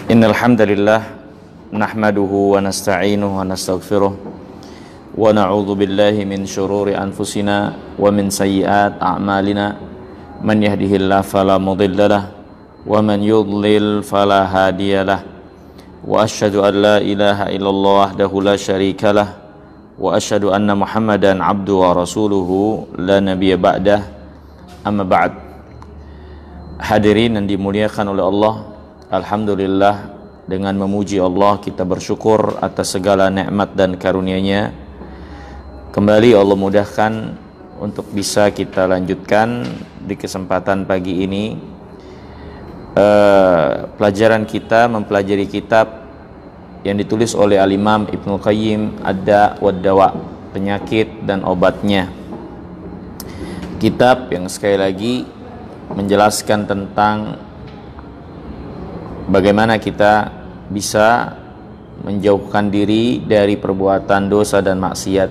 Innal hamdalillah nahmaduhu wa nasta'inuhu wa nastaghfiruh wa na'udzu billahi min shururi anfusina wa min sayyiati a'malina man yahdihillahu fala mudhillalah wa man yudlil fala hadiyalah wa asyhadu an la ilaha illallah wahdahu la syarikalah wa asyhadu anna Muhammadan abduhu wa rasuluhu la nabiyya ba'dah. Amma ba'd. Hadirin yang dimuliakan oleh Allah, alhamdulillah, dengan memuji Allah kita bersyukur atas segala nikmat dan karunia-Nya. Kembali Allah mudahkan untuk bisa kita lanjutkan di kesempatan pagi ini pelajaran kita mempelajari kitab yang ditulis oleh Al-Imam Ibnu Qayyim, Ad-Da' wad Dawa', penyakit dan obatnya. Kitab yang sekali lagi menjelaskan tentang bagaimana kita bisa menjauhkan diri dari perbuatan dosa dan maksiat,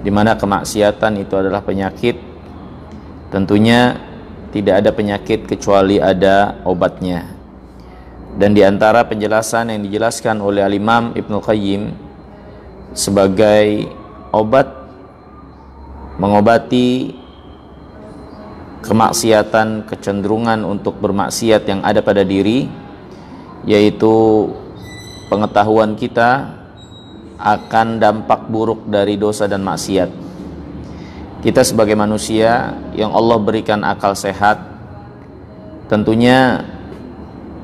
di mana kemaksiatan itu adalah penyakit. Tentunya tidak ada penyakit kecuali ada obatnya. Dan di antara penjelasan yang dijelaskan oleh Al-Imam Ibnu Qayyim sebagai obat mengobati kemaksiatan, kecenderungan untuk bermaksiat yang ada pada diri, yaitu pengetahuan kita akan dampak buruk dari dosa dan maksiat. Kita sebagai manusia yang Allah berikan akal sehat tentunya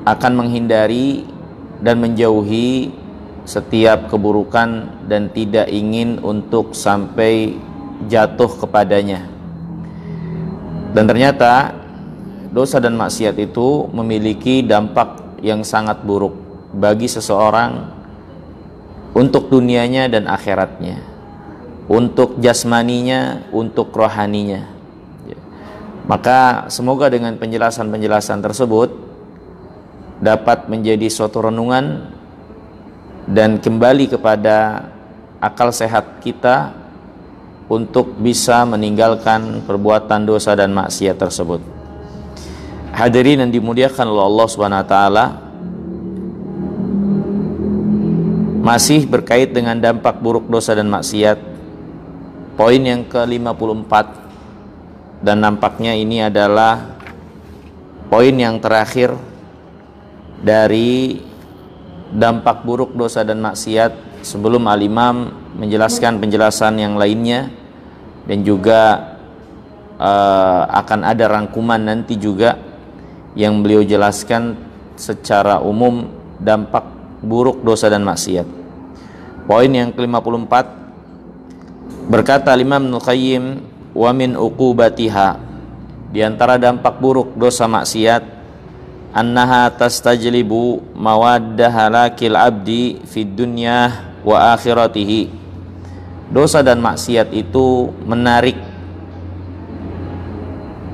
akan menghindari dan menjauhi setiap keburukan dan tidak ingin untuk sampai jatuh kepadanya. Dan ternyata dosa dan maksiat itu memiliki dampak yang sangat buruk bagi seseorang untuk dunianya dan akhiratnya, untuk jasmaninya, untuk rohaninya. Maka semoga dengan penjelasan-penjelasan tersebut dapat menjadi suatu renungan dan kembali kepada akal sehat kita untuk bisa meninggalkan perbuatan dosa dan maksiat tersebut. Hadirin yang dimuliakan oleh Allah Subhanahu wa taala, masih berkait dengan dampak buruk dosa dan maksiat, poin yang ke-54, dan nampaknya ini adalah poin yang terakhir dari dampak buruk dosa dan maksiat sebelum Al-Imam menjelaskan penjelasan yang lainnya, dan juga akan ada rangkuman nanti juga yang beliau jelaskan secara umum dampak buruk dosa dan maksiat. Poin yang ke-54, berkata Imam Ibnu Qayyim, wa min uqubatiha, di antara dampak buruk dosa maksiat, annaha tastajlibu mawaddah halakil abdi fid dunya wa akhiratihi. Dosa dan maksiat itu menarik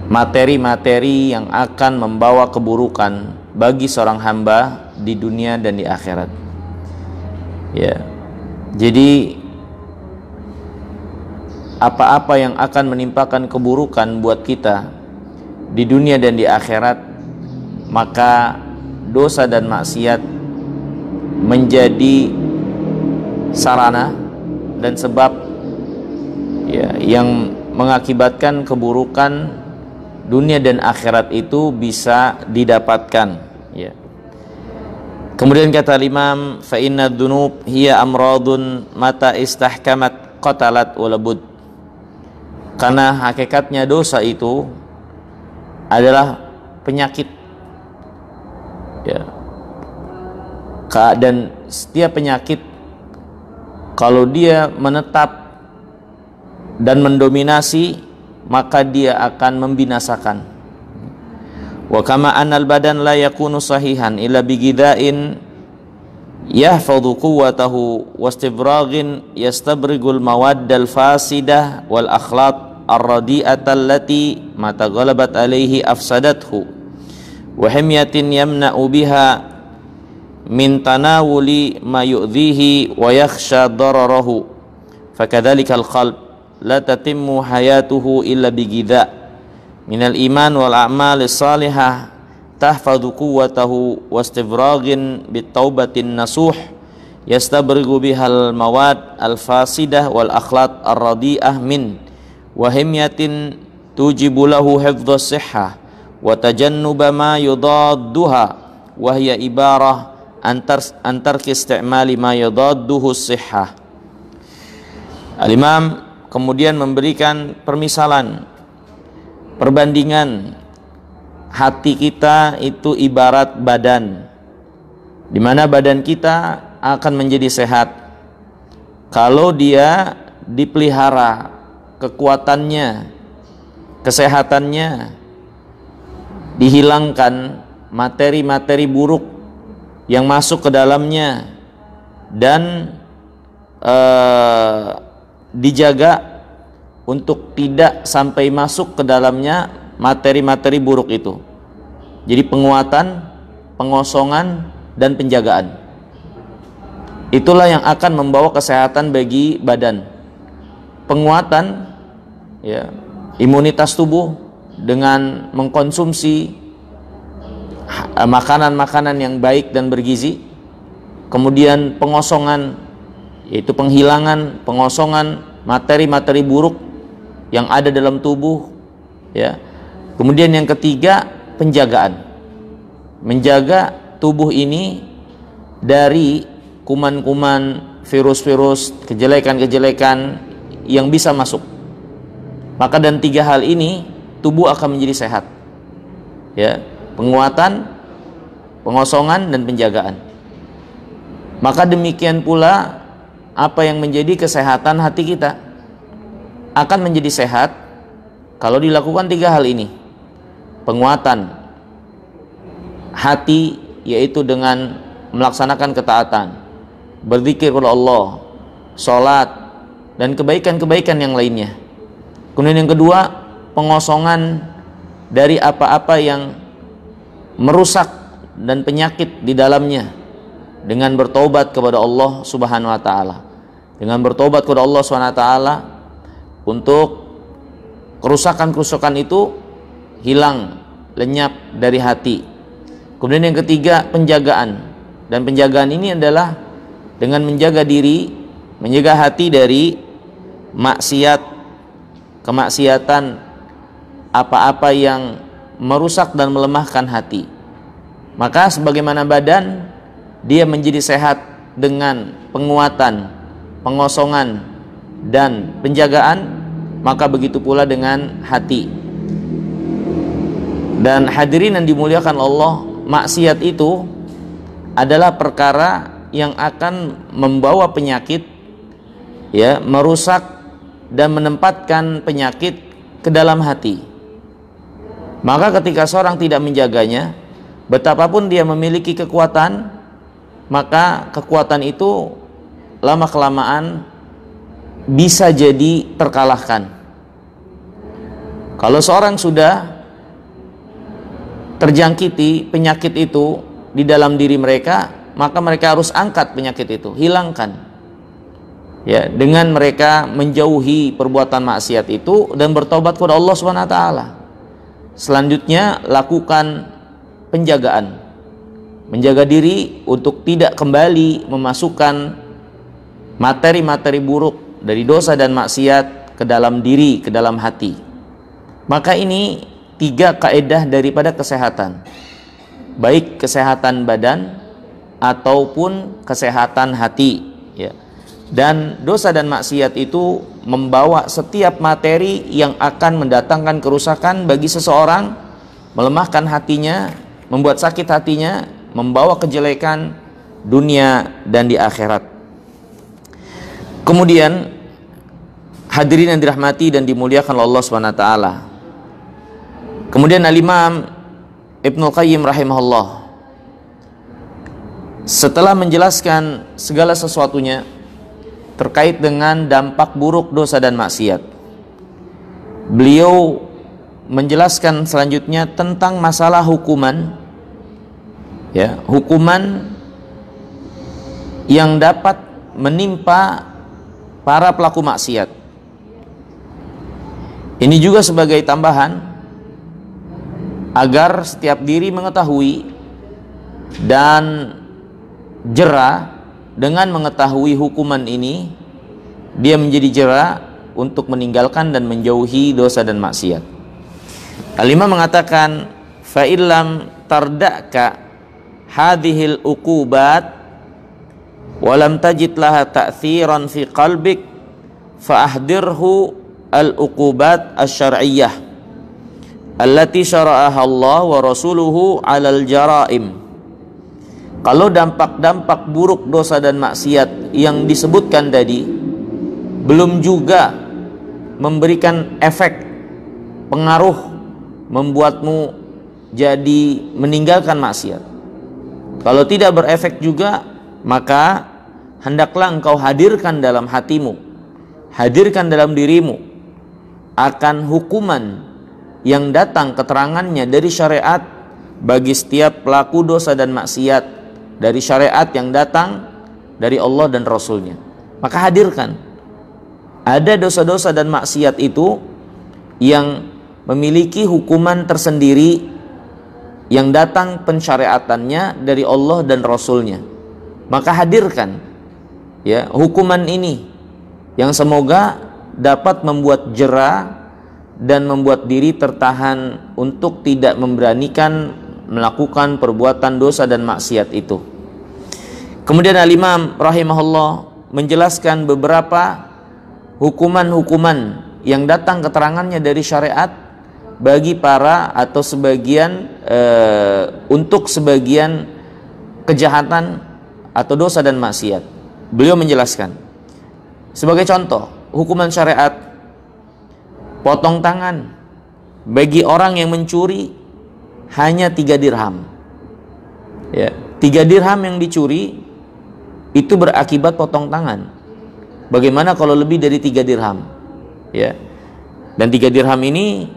materi-materi yang akan membawa keburukan bagi seorang hamba di dunia dan di akhirat. Ya. Jadi apa-apa yang akan menimpakan keburukan buat kita di dunia dan di akhirat, maka dosa dan maksiat menjadi sarana dan sebab ya, yang mengakibatkan keburukan dunia dan akhirat itu bisa didapatkan, ya. Kemudian kata Imam, fa inna dzunub hiya amradun mata istahkamat qatalat walabud. Karena hakikatnya dosa itu adalah penyakit, ya. Dan setiap penyakit kalau dia menetap dan mendominasi, maka dia akan membinasakan. Wa kama anal badan la yakunu sahihan illa bighida'in yahfadhu quwwatahu wastifraghin yastabrigul mawaddal fasidah wal akhlaq ar-radi'ata allati mata ghalabat alaihi afsadathu wa himyatin yamna'u biha min tanawuli ma yu'dhihi wa yakhsha dararahu fakadzalikal qalb la tatimmu hayatuhu illa bighidha' minal iman wal a'malis salihah tahfadhu quwwatahu wastifraghin bitaubatin nasuh yastabrigu bihal mawad al-fasidah wal akhlaq ar-radi'ah min wa himyatin tujibu lahu hifdhus sihhah wa tajannuba ma yudadduha wa hiya ibarah antar istimali ma yudadduhu sihhah. Al-Imam kemudian memberikan permisalan, perbandingan hati kita itu ibarat badan, di mana badan kita akan menjadi sehat kalau dia dipelihara kekuatannya, kesehatannya, dihilangkan materi-materi buruk yang masuk ke dalamnya, dan dijaga untuk tidak sampai masuk ke dalamnya materi-materi buruk itu. Jadi penguatan, pengosongan, dan penjagaan, itulah yang akan membawa kesehatan bagi badan. Penguatan, ya, imunitas tubuh dengan mengkonsumsi makanan-makanan yang baik dan bergizi. Kemudian pengosongan, yaitu penghilangan, pengosongan materi-materi buruk yang ada dalam tubuh, ya. Kemudian yang ketiga, penjagaan, menjaga tubuh ini dari kuman-kuman, virus-virus, kejelekan-kejelekan yang bisa masuk. Maka dan tiga hal ini tubuh akan menjadi sehat, ya, penguatan, pengosongan, dan penjagaan. Maka demikian pula apa yang menjadi kesehatan hati kita akan menjadi sehat kalau dilakukan tiga hal ini. Penguatan hati yaitu dengan melaksanakan ketaatan, berzikir kepada Allah, sholat, dan kebaikan-kebaikan yang lainnya. Kemudian yang kedua, pengosongan dari apa-apa yang merusak dan penyakit di dalamnya dengan bertobat kepada Allah Subhanahu wa taala. Dengan bertobat kepada Allah Subhanahu wa taala untuk kerusakan-kerusakan itu hilang, lenyap dari hati. Kemudian yang ketiga, penjagaan. Dan penjagaan ini adalah dengan menjaga diri, menjaga hati dari maksiat, kemaksiatan, apa-apa yang merusak dan melemahkan hati. Maka sebagaimana badan dia menjadi sehat dengan penguatan, pengosongan, dan penjagaan, maka begitu pula dengan hati. Dan hadirin yang dimuliakan Allah, maksiat itu adalah perkara yang akan membawa penyakit, ya, merusak dan menempatkan penyakit ke dalam hati. Maka ketika seorang tidak menjaganya, betapapun dia memiliki kekuatan, maka kekuatan itu lama-kelamaan bisa jadi terkalahkan. Kalau seorang sudah terjangkiti penyakit itu di dalam diri mereka, maka mereka harus angkat penyakit itu, hilangkan, ya, dengan mereka menjauhi perbuatan maksiat itu dan bertobat kepada Allah Subhanahu wa taala. Selanjutnya lakukan penjagaan, menjaga diri untuk tidak kembali memasukkan materi-materi buruk dari dosa dan maksiat ke dalam diri, ke dalam hati. Maka ini tiga kaedah daripada kesehatan, baik kesehatan badan ataupun kesehatan hati, ya. Dan dosa dan maksiat itu membawa setiap materi yang akan mendatangkan kerusakan bagi seseorang, melemahkan hatinya, membuat sakit hatinya, membawa kejelekan dunia dan di akhirat. Kemudian hadirin yang dirahmati dan dimuliakan Allah Subhanahu wa taala. Kemudian Al-Imam Ibnu Qayyim rahimahullah setelah menjelaskan segala sesuatunya terkait dengan dampak buruk dosa dan maksiat, beliau menjelaskan selanjutnya tentang masalah hukuman, ya, hukuman yang dapat menimpa para pelaku maksiat. Ini juga sebagai tambahan agar setiap diri mengetahui dan jera dengan mengetahui hukuman ini, dia menjadi jera untuk meninggalkan dan menjauhi dosa dan maksiat. Al-Imam mengatakan, fa illam tarda'ka hadhil uqubat wa lam tajid laha ta'thiran fi qalbik fa ahdirhu al-uqubat asy-syar'iyyah allati syara'aha Allah wa rasuluhu 'alal jaraim. Kalau dampak-dampak buruk dosa dan maksiat yang disebutkan tadi belum juga memberikan efek, pengaruh, membuatmu jadi meninggalkan maksiat, kalau tidak berefek juga, maka hendaklah engkau hadirkan dalam hatimu, hadirkan dalam dirimu akan hukuman yang datang keterangannya dari syariat bagi setiap pelaku dosa dan maksiat, dari syariat yang datang dari Allah dan Rasulnya. Maka hadirkan. Ada dosa-dosa dan maksiat itu yang memiliki hukuman tersendiri yang datang pensyariatannya dari Allah dan Rasulnya. Maka hadirkan ya hukuman ini yang semoga dapat membuat jera dan membuat diri tertahan untuk tidak memberanikan melakukan perbuatan dosa dan maksiat itu. Kemudian Al-Imam rahimahullah menjelaskan beberapa hukuman-hukuman yang datang keterangannya dari syariat bagi para atau sebagian untuk sebagian kejahatan atau dosa dan maksiat. Beliau menjelaskan sebagai contoh hukuman syariat, potong tangan bagi orang yang mencuri hanya 3 dirham. Ya, 3 dirham yang dicuri itu berakibat potong tangan. Bagaimana kalau lebih dari 3 dirham? Ya. Dan 3 dirham ini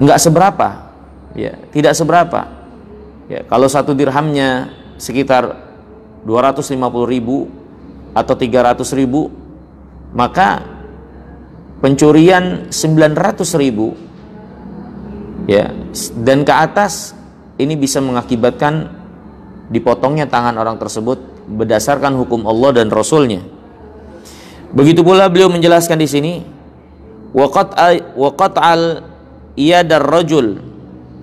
enggak seberapa. Ya, tidak seberapa. Ya, kalau 1 dirhamnya sekitar 250.000 atau 300.000, maka pencurian 900.000 ya dan ke atas ini bisa mengakibatkan dipotongnya tangan orang tersebut berdasarkan hukum Allah dan Rasulnya. Begitu pula beliau menjelaskan di sini waqat'al iyadar rajul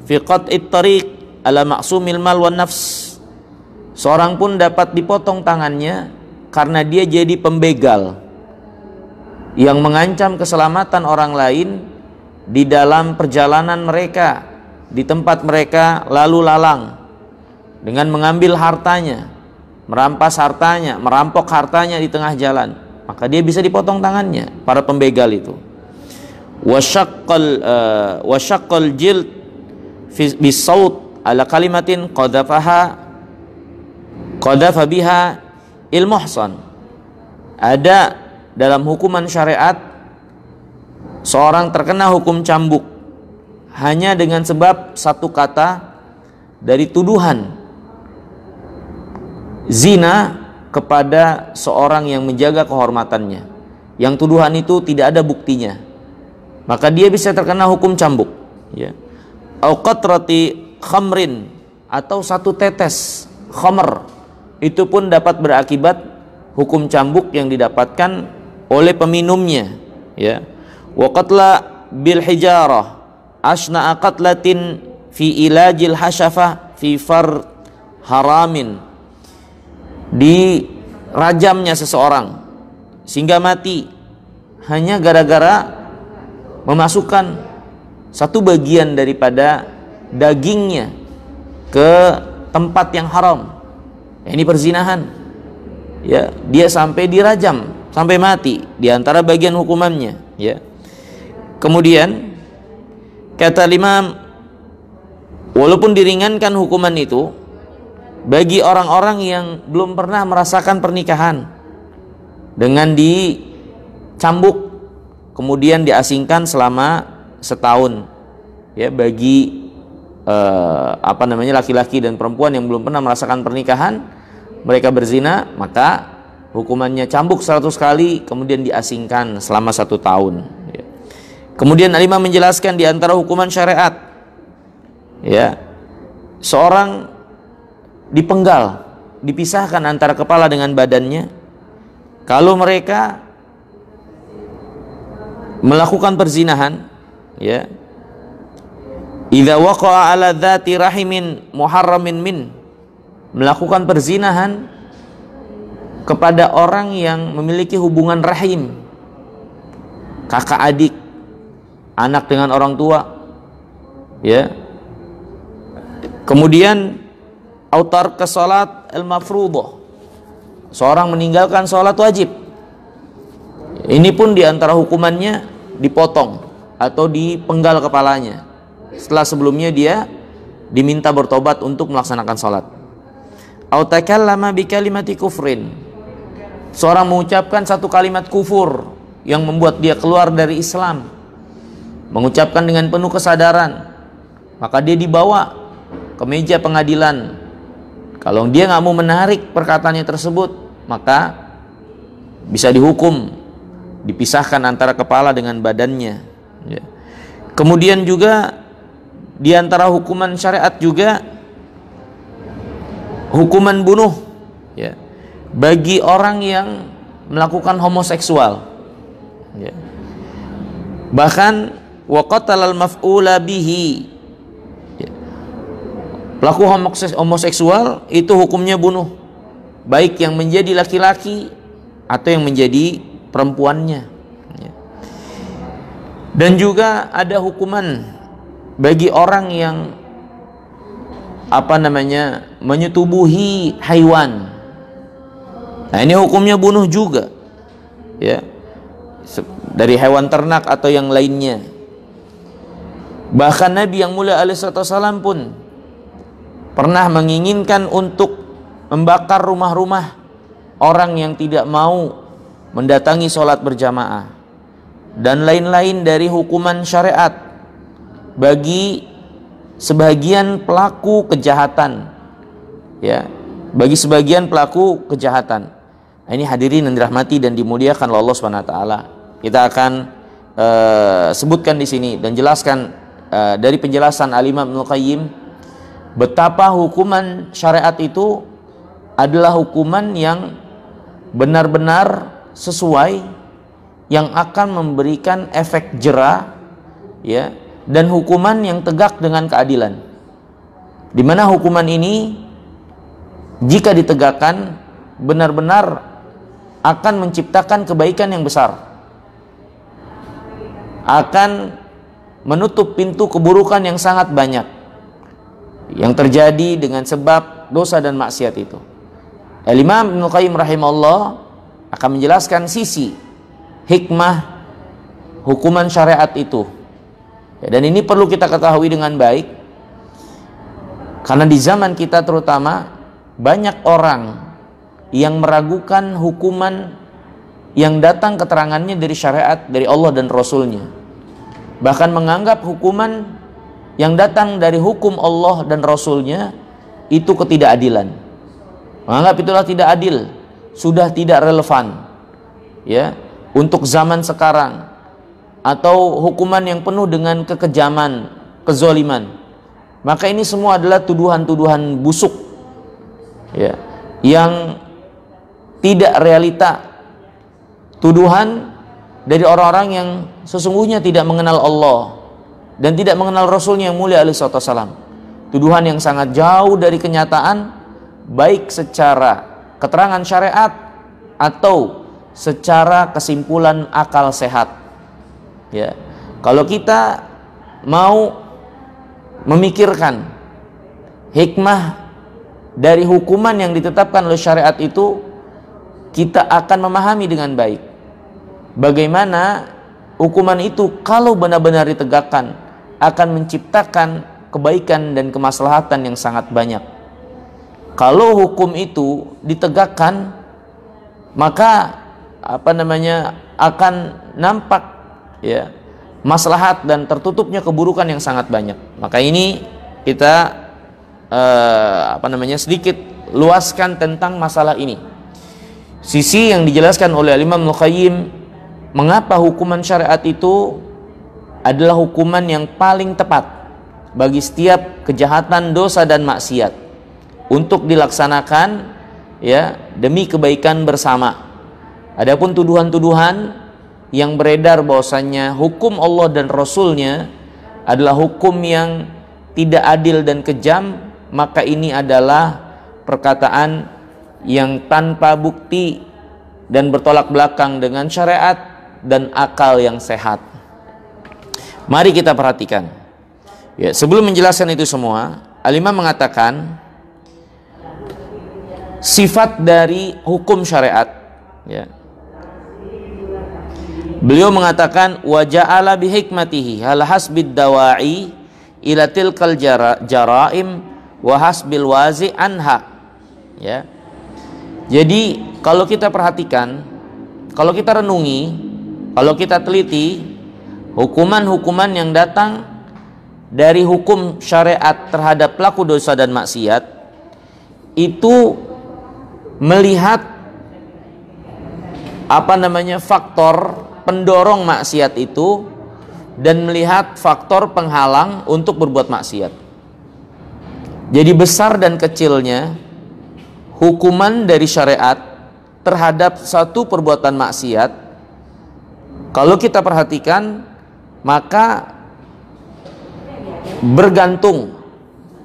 fi qat'it tariq ala ma'sumil mal wan nafs. Seorang pun dapat dipotong tangannya karena dia jadi pembegal yang mengancam keselamatan orang lain di dalam perjalanan mereka, di tempat mereka lalu lalang, dengan mengambil hartanya, merampas hartanya, merampok hartanya di tengah jalan, maka dia bisa dipotong tangannya, para pembegal itu. Wasyaqqal jild bisaut ala kalimatin qadhafa biha il-muhsan. Ada dalam hukuman syariat seorang terkena hukum cambuk hanya dengan sebab satu kata dari tuduhan zina kepada seorang yang menjaga kehormatannya, yang tuduhan itu tidak ada buktinya, maka dia bisa terkena hukum cambuk. Ya. Au qatrati khamrin, atau 1 tetes khamr, itu pun dapat berakibat hukum cambuk yang didapatkan oleh peminumnya. Ya. Wa qatla bil hijarah asna'a qatlatin fi ilajil hasyafa fi far haramin, di rajamnya seseorang sehingga mati hanya gara-gara memasukkan satu bagian daripada dagingnya ke tempat yang haram. Ini perzinahan. Ya, dia sampai dirajam sampai mati, di antara bagian hukumannya. Ya. Kemudian kata Imam, walaupun diringankan hukuman itu bagi orang-orang yang belum pernah merasakan pernikahan dengan dicambuk kemudian diasingkan selama setahun, ya, bagi laki-laki dan perempuan yang belum pernah merasakan pernikahan, mereka berzina, maka hukumannya cambuk 100 kali kemudian diasingkan selama 1 tahun. Ya. Kemudian Al-Imam menjelaskan di antara hukuman syariat ya, seorang dipenggal, dipisahkan antara kepala dengan badannya kalau mereka melakukan perzinahan, ya. Idza waqa'a 'ala dzati rahimin muharramin min, melakukan perzinahan kepada orang yang memiliki hubungan rahim, kakak adik, anak dengan orang tua, ya. Kemudian autar ke salat al-mafruḍah, seorang meninggalkan salat wajib, ini pun diantara hukumannya dipotong atau dipenggal kepalanya setelah sebelumnya dia diminta bertobat untuk melaksanakan salat. Au takallama bi kalimati kufrin, seorang mengucapkan satu kalimat kufur yang membuat dia keluar dari Islam, mengucapkan dengan penuh kesadaran, maka dia dibawa ke meja pengadilan. Kalau dia nggak mau menarik perkataannya tersebut, maka bisa dihukum, dipisahkan antara kepala dengan badannya, ya. Kemudian juga di antara hukuman syariat juga hukuman bunuh, ya, bagi orang yang melakukan homoseksual, ya. Bahkan wa qatalal maf'ula bihi, ya. Pelaku homoseksual itu hukumnya bunuh, baik yang menjadi laki-laki atau yang menjadi perempuannya, ya. Dan juga ada hukuman bagi orang yang menyetubuhi haiwan. Nah, ini hukumnya bunuh juga, ya, dari hewan ternak atau yang lainnya. Bahkan Nabi yang mulia alaihissalam pun pernah menginginkan untuk membakar rumah-rumah orang yang tidak mau mendatangi sholat berjamaah dan lain-lain dari hukuman syariat bagi sebagian pelaku kejahatan, ya, bagi sebagian pelaku kejahatan. Nah, ini hadirin yang dirahmati dan dimuliakan oleh Allah Subhanahu wa taala. Kita akan sebutkan di sini dan jelaskan dari penjelasan Al-Imam Ibnu Qayyim betapa hukuman syariat itu adalah hukuman yang benar-benar sesuai, yang akan memberikan efek jera, ya, dan hukuman yang tegak dengan keadilan, di mana hukuman ini jika ditegakkan benar-benar akan menciptakan kebaikan yang besar, akan menutup pintu keburukan yang sangat banyak yang terjadi dengan sebab dosa dan maksiat itu. Al-Imam Ibnu Qayyim rahimahullah akan menjelaskan sisi hikmah hukuman syariat itu. Dan ini perlu kita ketahui dengan baik, karena di zaman kita terutama banyak orang yang meragukan hukuman yang datang keterangannya dari syariat, dari Allah dan Rasulnya. Bahkan menganggap hukuman yang datang dari hukum Allah dan Rasulnya itu ketidakadilan. Menganggap itulah tidak adil, sudah tidak relevan, ya, untuk zaman sekarang, atau hukuman yang penuh dengan kekejaman, kezoliman. Maka ini semua adalah tuduhan-tuduhan busuk, ya, yang tidak realita, tuduhan dari orang-orang yang sesungguhnya tidak mengenal Allah dan tidak mengenal Rasulnya yang mulia alaihi wasallam. Tuduhan yang sangat jauh dari kenyataan, baik secara keterangan syariat atau secara kesimpulan akal sehat. Ya, kalau kita mau memikirkan hikmah dari hukuman yang ditetapkan oleh syariat itu, kita akan memahami dengan baik bagaimana hukuman itu kalau benar-benar ditegakkan akan menciptakan kebaikan dan kemaslahatan yang sangat banyak. Kalau hukum itu ditegakkan, maka akan nampak, ya, maslahat dan tertutupnya keburukan yang sangat banyak. Maka ini kita sedikit luaskan tentang masalah ini. Sisi yang dijelaskan oleh Imam Ibnu Qayyim, mengapa hukuman syariat itu adalah hukuman yang paling tepat, bagi setiap kejahatan, dosa dan maksiat untuk dilaksanakan ya demi kebaikan bersama. Adapun tuduhan-tuduhan yang beredar bahwasannya hukum Allah dan Rasulnya adalah hukum yang tidak adil dan kejam, maka ini adalah perkataan yang tanpa bukti dan bertolak belakang dengan syariat dan akal yang sehat. Mari kita perhatikan. Ya, sebelum menjelaskan itu semua, Al-Imam mengatakan sifat dari hukum syariat. Ya. Beliau mengatakan wa ja'ala bihikmatihi hal hasbid dawa'i ila tilkal jaraim wa hasbil wazi anha. Ya. Jadi kalau kita perhatikan, kalau kita renungi, kalau kita teliti hukuman-hukuman yang datang dari hukum syariat terhadap pelaku dosa dan maksiat, itu melihat faktor pendorong maksiat itu dan melihat faktor penghalang untuk berbuat maksiat. Jadi besar dan kecilnya hukuman dari syariat terhadap satu perbuatan maksiat, kalau kita perhatikan, maka bergantung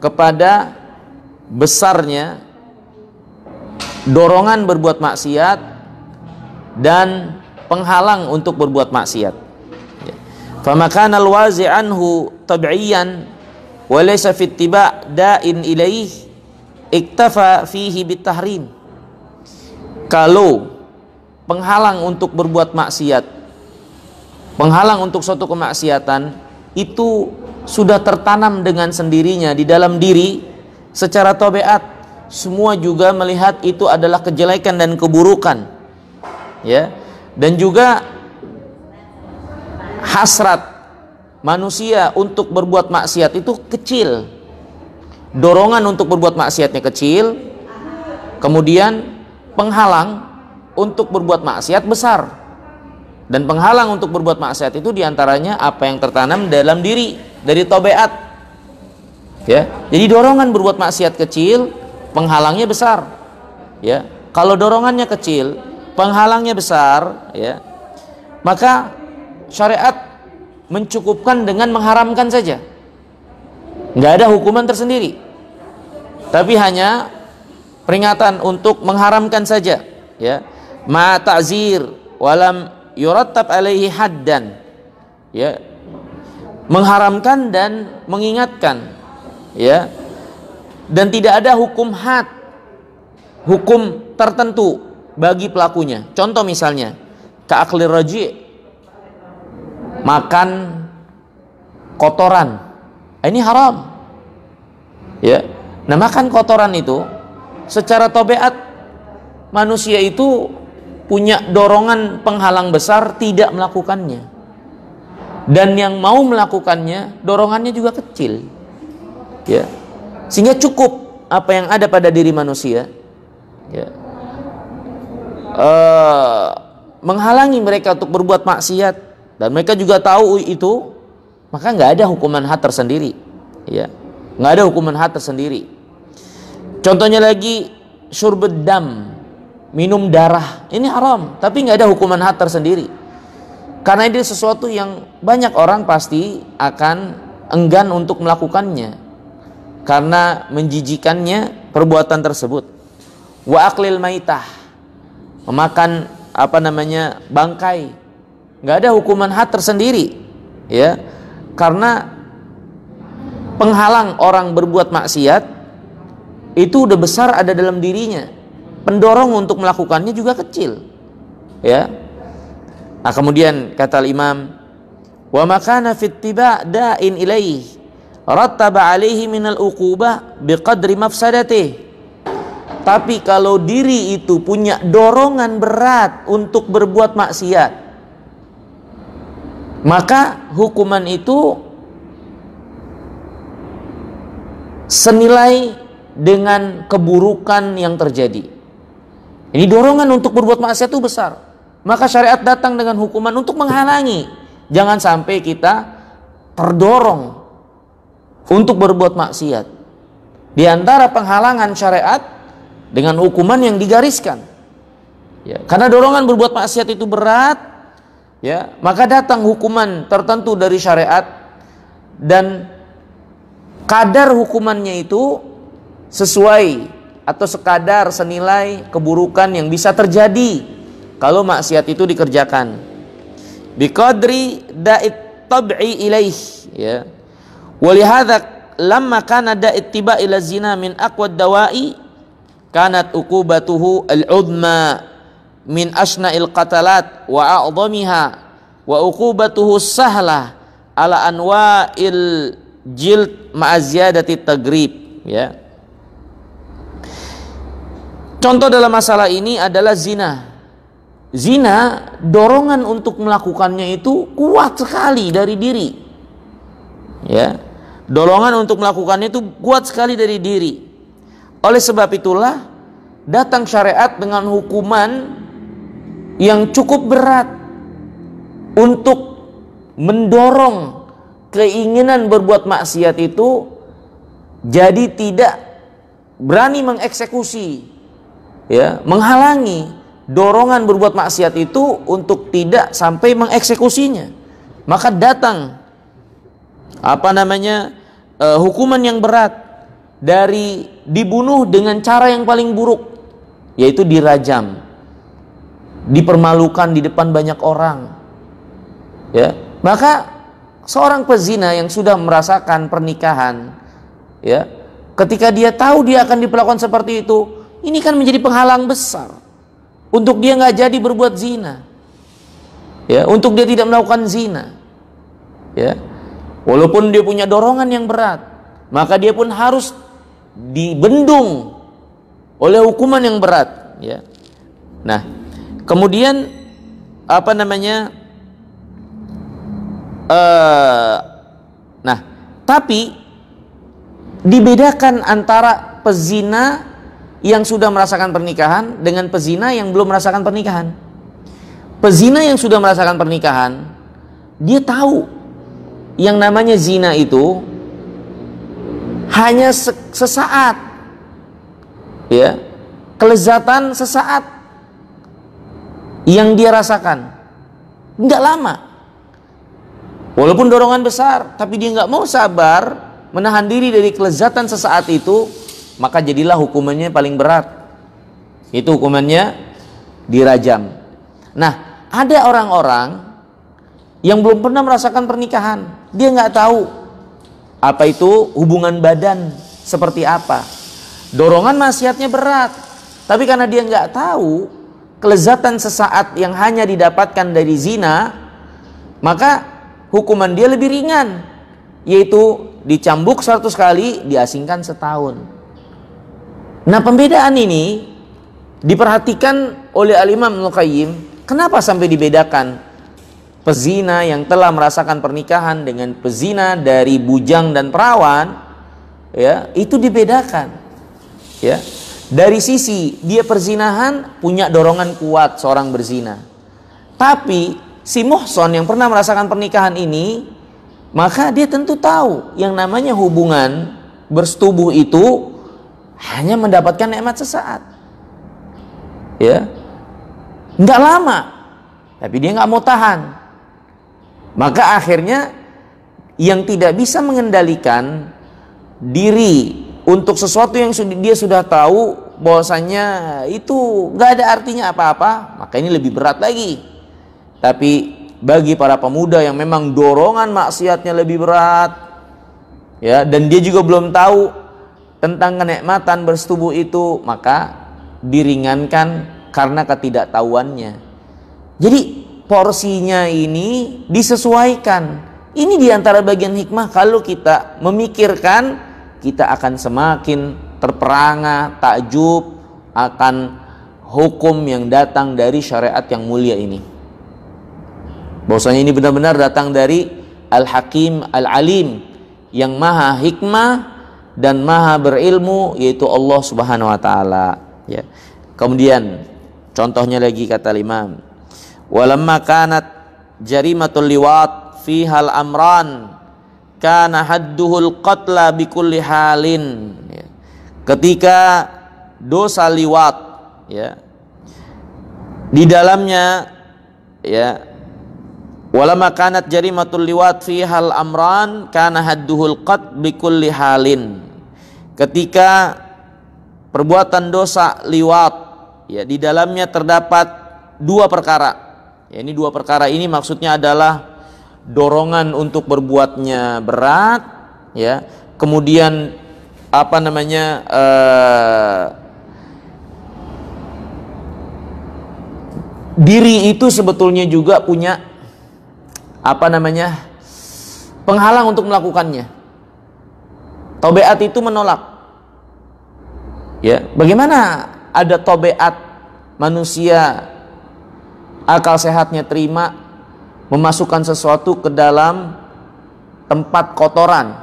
kepada besarnya dorongan berbuat maksiat dan penghalang untuk berbuat maksiat. Famakana al-wazi anhu tab'iyan wa laysa fi ittiba' da'in ilaih iktafa fihi bitahrim. Kalau penghalang untuk berbuat maksiat, penghalang untuk suatu kemaksiatan itu sudah tertanam dengan sendirinya di dalam diri secara tabiat, semua juga melihat itu adalah kejelekan dan keburukan, ya. Dan juga hasrat manusia untuk berbuat maksiat itu kecil, dorongan untuk berbuat maksiatnya kecil, kemudian penghalang untuk berbuat maksiat besar. Dan penghalang untuk berbuat maksiat itu diantaranya apa yang tertanam dalam diri dari tabiat, ya. Jadi dorongan berbuat maksiat kecil, penghalangnya besar, ya. Kalau dorongannya kecil, penghalangnya besar, ya, maka syariat mencukupkan dengan mengharamkan saja, nggak ada hukuman tersendiri, tapi hanya peringatan untuk mengharamkan saja, ya. Ma ta'zir walam yurattab alaihi haddan, ya, mengharamkan dan mengingatkan, ya, dan tidak ada hukum had, hukum tertentu bagi pelakunya. Contoh misalnya ka'aklir raji', makan kotoran, ini haram, ya. Nah, makan kotoran itu secara tabiat manusia itu punya dorongan penghalang besar tidak melakukannya, dan yang mau melakukannya dorongannya juga kecil, ya, sehingga cukup apa yang ada pada diri manusia, ya, menghalangi mereka untuk berbuat maksiat, dan mereka juga tahu itu, maka nggak ada hukuman had tersendiri, ya, nggak ada hukuman had tersendiri. Contohnya lagi syurbud dam, minum darah, ini haram, tapi nggak ada hukuman had tersendiri, karena ini sesuatu yang banyak orang pasti akan enggan untuk melakukannya karena menjijikannya perbuatan tersebut. Wa aklil maitah, memakan bangkai, nggak ada hukuman had tersendiri, ya, karena penghalang orang berbuat maksiat itu udah besar ada dalam dirinya, pendorong untuk melakukannya juga kecil, ya. Nah, kemudian kata Imam, wa makana fit tiba' da'in ilaih rattaba alaihi minal uqubah biqadri mafsadatih. Tapi kalau diri itu punya dorongan berat untuk berbuat maksiat, maka hukuman itu senilai dengan keburukan yang terjadi. Ini dorongan untuk berbuat maksiat itu besar, maka syariat datang dengan hukuman untuk menghalangi, jangan sampai kita terdorong untuk berbuat maksiat. Di antara penghalangan syariat dengan hukuman yang digariskan. Ya, karena dorongan berbuat maksiat itu berat, ya, maka datang hukuman tertentu dari syariat dan kadar hukumannya itu sesuai atau sekadar senilai keburukan yang bisa terjadi kalau maksiat itu dikerjakan. Biqadri da'it tab'i ilaih, ya. Walihadza lamma kana da'it tiba ila zina min aqwad dawa'i kanat uqubatuhu al-udma min asna'il qatalat wa a'dhamiha wa uqubatuhu sahlah ala anwa'il jild ma'aziyadati tagrib, ya. Contoh dalam masalah ini adalah zina. Zina, dorongan untuk melakukannya itu kuat sekali dari diri, ya. Dorongan untuk melakukannya itu kuat sekali dari diri. Oleh sebab itulah datang syariat dengan hukuman yang cukup berat untuk mendorong keinginan berbuat maksiat itu jadi tidak berani mengeksekusi, ya, menghalangi dorongan berbuat maksiat itu untuk tidak sampai mengeksekusinya. Maka datang hukuman yang berat dari dibunuh dengan cara yang paling buruk, yaitu dirajam, dipermalukan di depan banyak orang, ya. Maka seorang pezina yang sudah merasakan pernikahan, ya, ketika dia tahu dia akan diperlakukan seperti itu, ini kan menjadi penghalang besar untuk dia nggak jadi berbuat zina, ya, untuk dia tidak melakukan zina, ya. Walaupun dia punya dorongan yang berat, maka dia pun harus dibendung oleh hukuman yang berat, ya. Nah, kemudian tapi dibedakan antara pezina yang sudah merasakan pernikahan dengan pezina yang belum merasakan pernikahan. Pezina yang sudah merasakan pernikahan, dia tahu yang namanya zina itu hanya sesaat, ya, kelezatan sesaat yang dia rasakan, nggak lama. Walaupun dorongan besar, tapi dia nggak mau sabar menahan diri dari kelezatan sesaat itu, maka jadilah hukumannya paling berat. Itu hukumannya dirajam. Nah, ada orang-orang yang belum pernah merasakan pernikahan, dia nggak tahu apa itu hubungan badan seperti apa. Dorongan maksiatnya berat, tapi karena dia nggak tahu kelezatan sesaat yang hanya didapatkan dari zina, maka hukuman dia lebih ringan, yaitu dicambuk 100 kali, diasingkan setahun. Nah, pembedaan ini diperhatikan oleh Al-Imam Ibnu Qayyim. Kenapa sampai dibedakan pezina yang telah merasakan pernikahan dengan pezina dari bujang dan perawan, ya, itu dibedakan, ya. Dari sisi dia perzinahan punya dorongan kuat seorang berzina, tapi si muhson yang pernah merasakan pernikahan ini, maka dia tentu tahu yang namanya hubungan bersetubuh itu hanya mendapatkan nikmat sesaat, ya, nggak lama, tapi dia nggak mau tahan. Maka akhirnya yang tidak bisa mengendalikan diri untuk sesuatu yang dia sudah tahu bahwasanya itu nggak ada artinya apa-apa, maka ini lebih berat lagi. Tapi bagi para pemuda yang memang dorongan maksiatnya lebih berat, ya, dan dia juga belum tahu tentang kenikmatan bersetubuh itu, maka diringankan karena ketidaktahuannya. Jadi porsinya ini disesuaikan. Ini diantara bagian hikmah kalau kita memikirkan, kita akan semakin terperangah, takjub akan hukum yang datang dari syariat yang mulia ini. Bahwasanya ini benar-benar datang dari Al-Hakim Al-Alim yang maha hikmah dan maha berilmu, yaitu Allah Subhanahu wa taala, ya. Kemudian contohnya lagi kata Imam, walamma kanat jarimatul liwat fihal amran kana hadduhul qatla bikulli halin. Ketika dosa liwat, ya, di dalamnya, ya, walama kanat jarimatul liwat fi hal amran kana hadduhul qat bikulli halin. Ketika perbuatan dosa liwat, ya, di dalamnya terdapat dua perkara. Ya, ini dua perkara ini maksudnya adalah dorongan untuk berbuatnya berat, ya, kemudian apa namanya, diri itu sebetulnya juga punya apa namanya, penghalang untuk melakukannya. Tabiat itu menolak. Ya, bagaimana ada tabiat manusia akal sehatnya terima memasukkan sesuatu ke dalam tempat kotoran,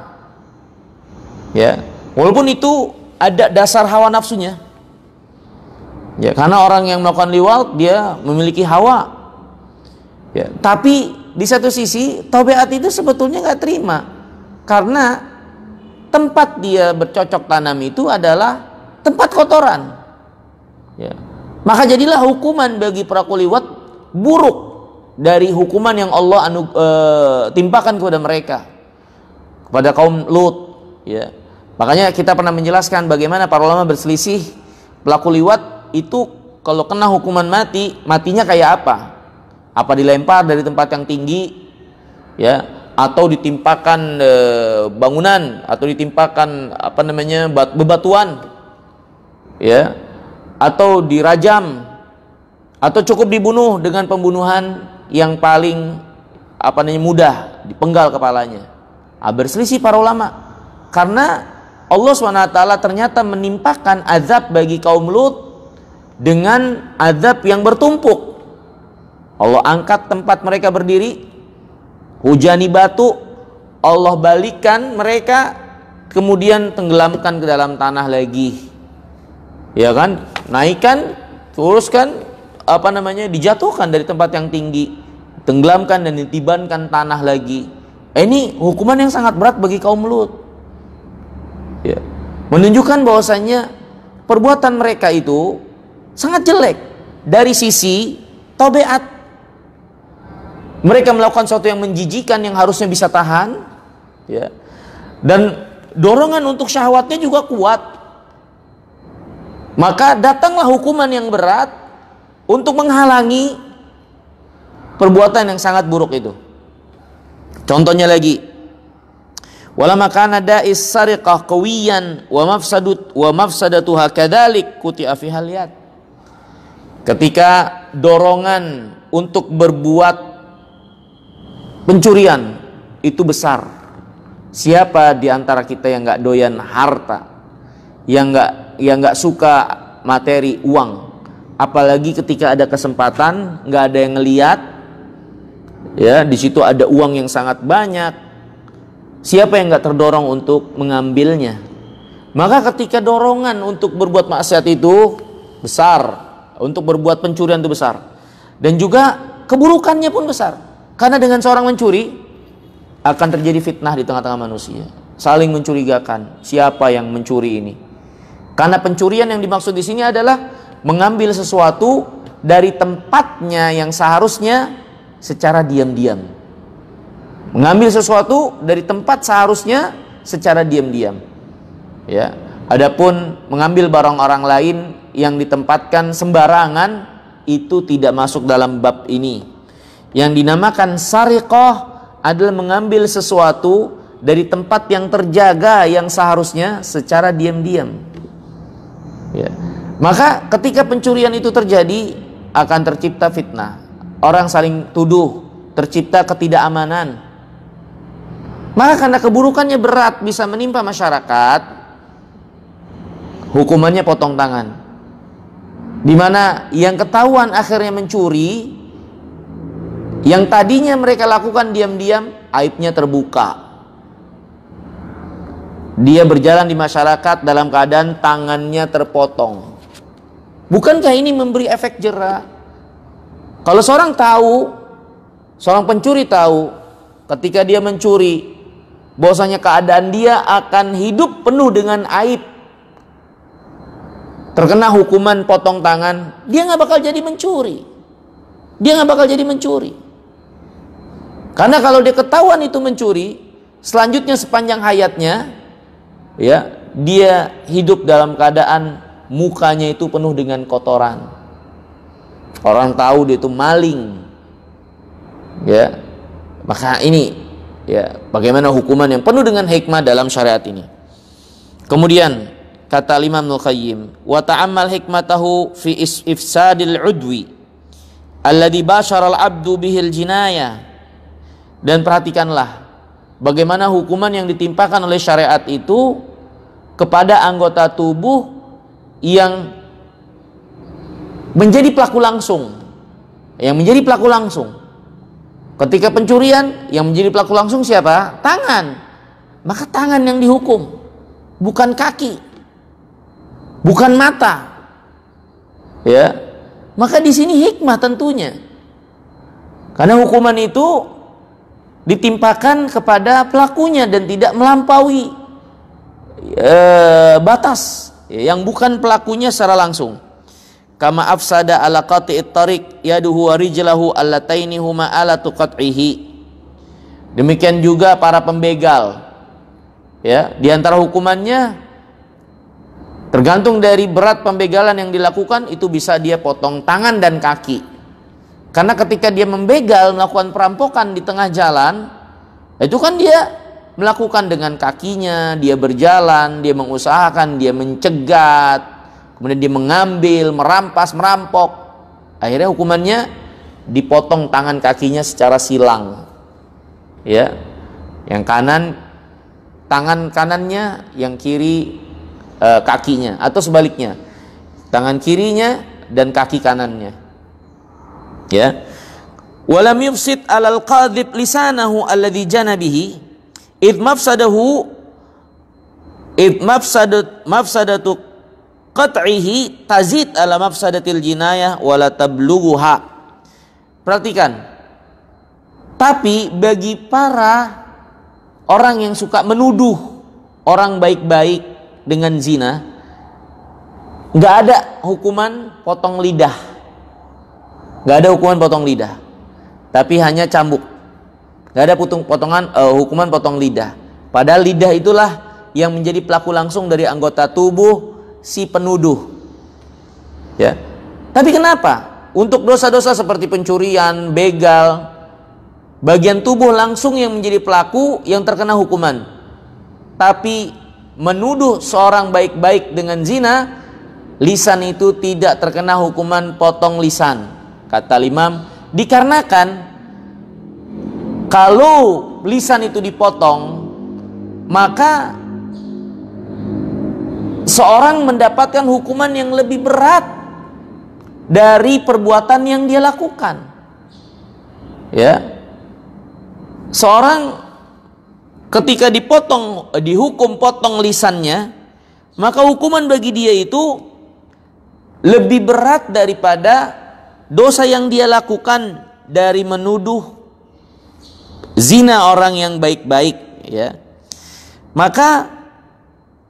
ya, walaupun itu ada dasar hawa nafsunya, ya, karena orang yang melakukan liwat dia memiliki hawa, ya, tapi di satu sisi tabiat itu sebetulnya nggak terima karena tempat dia bercocok tanam itu adalah tempat kotoran, ya, maka jadilah hukuman bagi pelaku liwat buruk dari hukuman yang Allah timpakan kepada mereka, kepada kaum Lut, ya. Makanya kita pernah menjelaskan bagaimana para ulama berselisih pelaku liwat itu kalau kena hukuman mati, matinya kayak apa? Apa dilempar dari tempat yang tinggi, ya, atau ditimpakan bangunan, atau ditimpakan apa namanya bebatuan, ya, atau dirajam, atau cukup dibunuh dengan pembunuhan yang paling apa namanya mudah, dipenggal kepalanya. Berselisih para ulama karena Allah SWT ternyata menimpakan azab bagi kaum Lut dengan azab yang bertumpuk. Allah angkat tempat mereka berdiri, hujani batu, Allah balikan mereka, kemudian tenggelamkan ke dalam tanah lagi, ya kan, naikkan, teruskan, apa namanya, dijatuhkan dari tempat yang tinggi, tenggelamkan dan ditibankan tanah lagi. Ini hukuman yang sangat berat bagi kaum Lut, ya, menunjukkan bahwasanya perbuatan mereka itu sangat jelek dari sisi tabiat. Mereka melakukan sesuatu yang menjijikan yang harusnya bisa tahan, ya, dan dorongan untuk syahwatnya juga kuat. Maka datanglah hukuman yang berat untuk menghalangi perbuatan yang sangat buruk itu. Contohnya lagi, wala makana da'is sariqah qawiyan wa mafsadatuha kadzalik kuti'a fi haliyat. Ketika dorongan untuk berbuat pencurian itu besar, siapa di antara kita yang nggak doyan harta, yang nggak suka materi uang? Apalagi ketika ada kesempatan, nggak ada yang ngeliat, ya, di situ ada uang yang sangat banyak. Siapa yang nggak terdorong untuk mengambilnya? Maka ketika dorongan untuk berbuat maksiat itu besar, untuk berbuat pencurian itu besar, dan juga keburukannya pun besar. Karena dengan seorang mencuri akan terjadi fitnah di tengah-tengah manusia, saling mencurigakan siapa yang mencuri ini. Karena pencurian yang dimaksud di sini adalah mengambil sesuatu dari tempatnya yang seharusnya secara diam-diam. Mengambil sesuatu dari tempat seharusnya secara diam-diam. Ya, adapun mengambil barang orang lain yang ditempatkan sembarangan itu tidak masuk dalam bab ini. Yang dinamakan sariqah adalah mengambil sesuatu dari tempat yang terjaga yang seharusnya secara diam-diam. Ya. Maka ketika pencurian itu terjadi akan tercipta fitnah, orang saling tuduh, tercipta ketidakamanan. Maka karena keburukannya berat bisa menimpa masyarakat, hukumannya potong tangan. Di mana yang ketahuan akhirnya mencuri, yang tadinya mereka lakukan diam-diam, aibnya terbuka. Dia berjalan di masyarakat dalam keadaan tangannya terpotong. Bukankah ini memberi efek jera? Kalau seorang pencuri tahu ketika dia mencuri bahwasanya keadaan dia akan hidup penuh dengan aib, terkena hukuman potong tangan, dia nggak bakal jadi mencuri. Dia nggak bakal jadi mencuri. Karena kalau dia ketahuan itu mencuri, selanjutnya sepanjang hayatnya, ya, dia hidup dalam keadaan mukanya itu penuh dengan kotoran. Orang tahu dia itu maling. Ya. Maka ini, ya, bagaimana hukuman yang penuh dengan hikmah dalam syariat ini. Kemudian kata Imam Ibnu Qayyim, wa ta'ammal hikmatahu fi ifsadil udwi alladhi bashara al-'abdu bihil jinayah. Dan perhatikanlah bagaimana hukuman yang ditimpakan oleh syariat itu kepada anggota tubuh yang menjadi pelaku langsung. Yang menjadi pelaku langsung. Ketika pencurian, yang menjadi pelaku langsung siapa? Tangan. Maka tangan yang dihukum, bukan kaki, bukan mata. Ya. Maka di sini hikmah tentunya. Karena hukuman itu ditimpakan kepada pelakunya dan tidak melampaui batas yang bukan pelakunya secara langsung. Kama afsada ala qati'it tariq yaduhu wa rijlahu allataini huma ala tuqat'ihi. Demikian juga para pembegal. Ya, di antara hukumannya tergantung dari berat pembegalan yang dilakukan, itu bisa dia potong tangan dan kaki. Karena ketika dia membegal, melakukan perampokan di tengah jalan, itu kan dia melakukan dengan kakinya, dia berjalan, dia mengusahakan, dia mencegat, kemudian dia mengambil, merampas, merampok. Akhirnya hukumannya dipotong tangan kakinya secara silang. Ya. Yang kanan tangan kanannya, yang kiri kakinya, atau sebaliknya. Tangan kirinya dan kaki kanannya. Ya. Walam yufsid 'alal qadhib lisanahu alladhi jana bihi id mafsadatu qat'ihi tazid ala mafsadatil jinayah wala tablughuha. Perhatikan. Tapi bagi para orang yang suka menuduh orang baik-baik dengan zina, nggak ada hukuman potong lidah. Nggak ada hukuman potong lidah, tapi hanya cambuk. Nggak ada hukuman potong lidah. Padahal lidah itulah yang menjadi pelaku langsung dari anggota tubuh si penuduh. Ya. Tapi kenapa? Untuk dosa-dosa seperti pencurian, begal, bagian tubuh langsung yang menjadi pelaku yang terkena hukuman. Tapi menuduh seorang baik-baik dengan zina, lisan itu tidak terkena hukuman potong lisan. Kata Imam, dikarenakan kalau lisan itu dipotong, maka seorang mendapatkan hukuman yang lebih berat dari perbuatan yang dia lakukan. Ya. Seorang ketika dihukum potong lisannya, maka hukuman bagi dia itu lebih berat daripada dosa yang dia lakukan dari menuduh zina orang yang baik-baik. Ya. Maka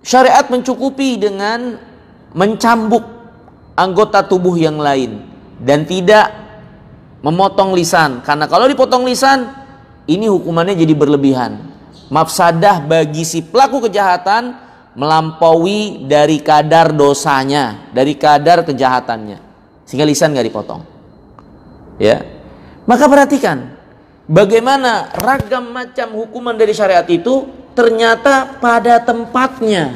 syariat mencukupi dengan mencambuk anggota tubuh yang lain dan tidak memotong lisan. Karena kalau dipotong lisan, ini hukumannya jadi berlebihan. Mafsadah bagi si pelaku kejahatan melampaui dari kadar dosanya, dari kadar kejahatannya, sehingga lisan nggak dipotong. Ya, maka perhatikan bagaimana ragam macam hukuman dari syariat itu ternyata pada tempatnya.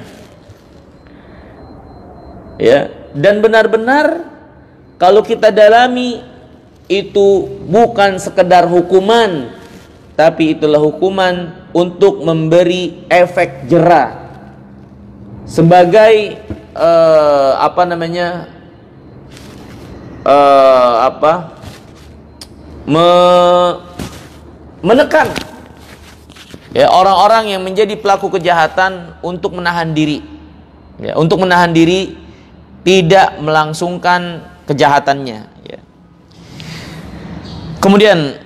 Ya, dan benar-benar kalau kita dalami, itu bukan sekedar hukuman, tapi itulah hukuman untuk memberi efek jera sebagai menekan ya orang-orang yang menjadi pelaku kejahatan untuk menahan diri, ya, untuk menahan diri tidak melangsungkan kejahatannya. Ya. Kemudian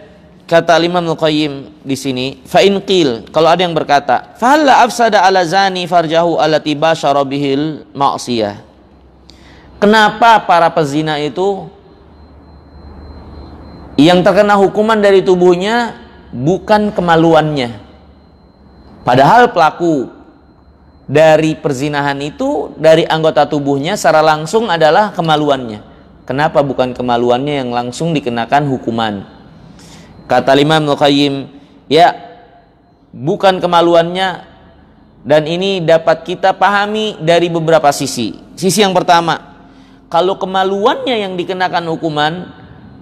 kata Imam Al-Qayyim di sini, fa in qil, kalau ada yang berkata, fa hal afsada ala zani farjahu allati bashara bihil ma'siyah. Kenapa para pezina itu yang terkena hukuman dari tubuhnya bukan kemaluannya? Padahal pelaku dari perzinahan itu dari anggota tubuhnya secara langsung adalah kemaluannya. Kenapa bukan kemaluannya yang langsung dikenakan hukuman? Kata Imam Al-Qayyim, ya bukan kemaluannya, dan ini dapat kita pahami dari beberapa sisi. Sisi yang pertama, kalau kemaluannya yang dikenakan hukuman,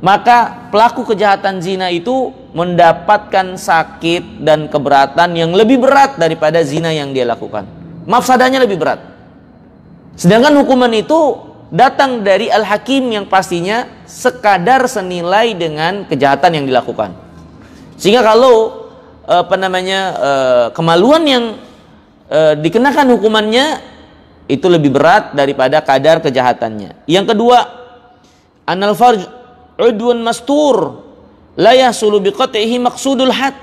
maka pelaku kejahatan zina itu mendapatkan sakit dan keberatan yang lebih berat daripada zina yang dia lakukan. Mafsadahnya lebih berat. Sedangkan hukuman itu datang dari Al-Hakim yang pastinya sekadar senilai dengan kejahatan yang dilakukan. Sehingga kalau kemaluan yang dikenakan hukumannya itu lebih berat daripada kadar kejahatannya. Yang kedua, anal farj udwun mastur la yahsulu biqat'ihi maqsudul had.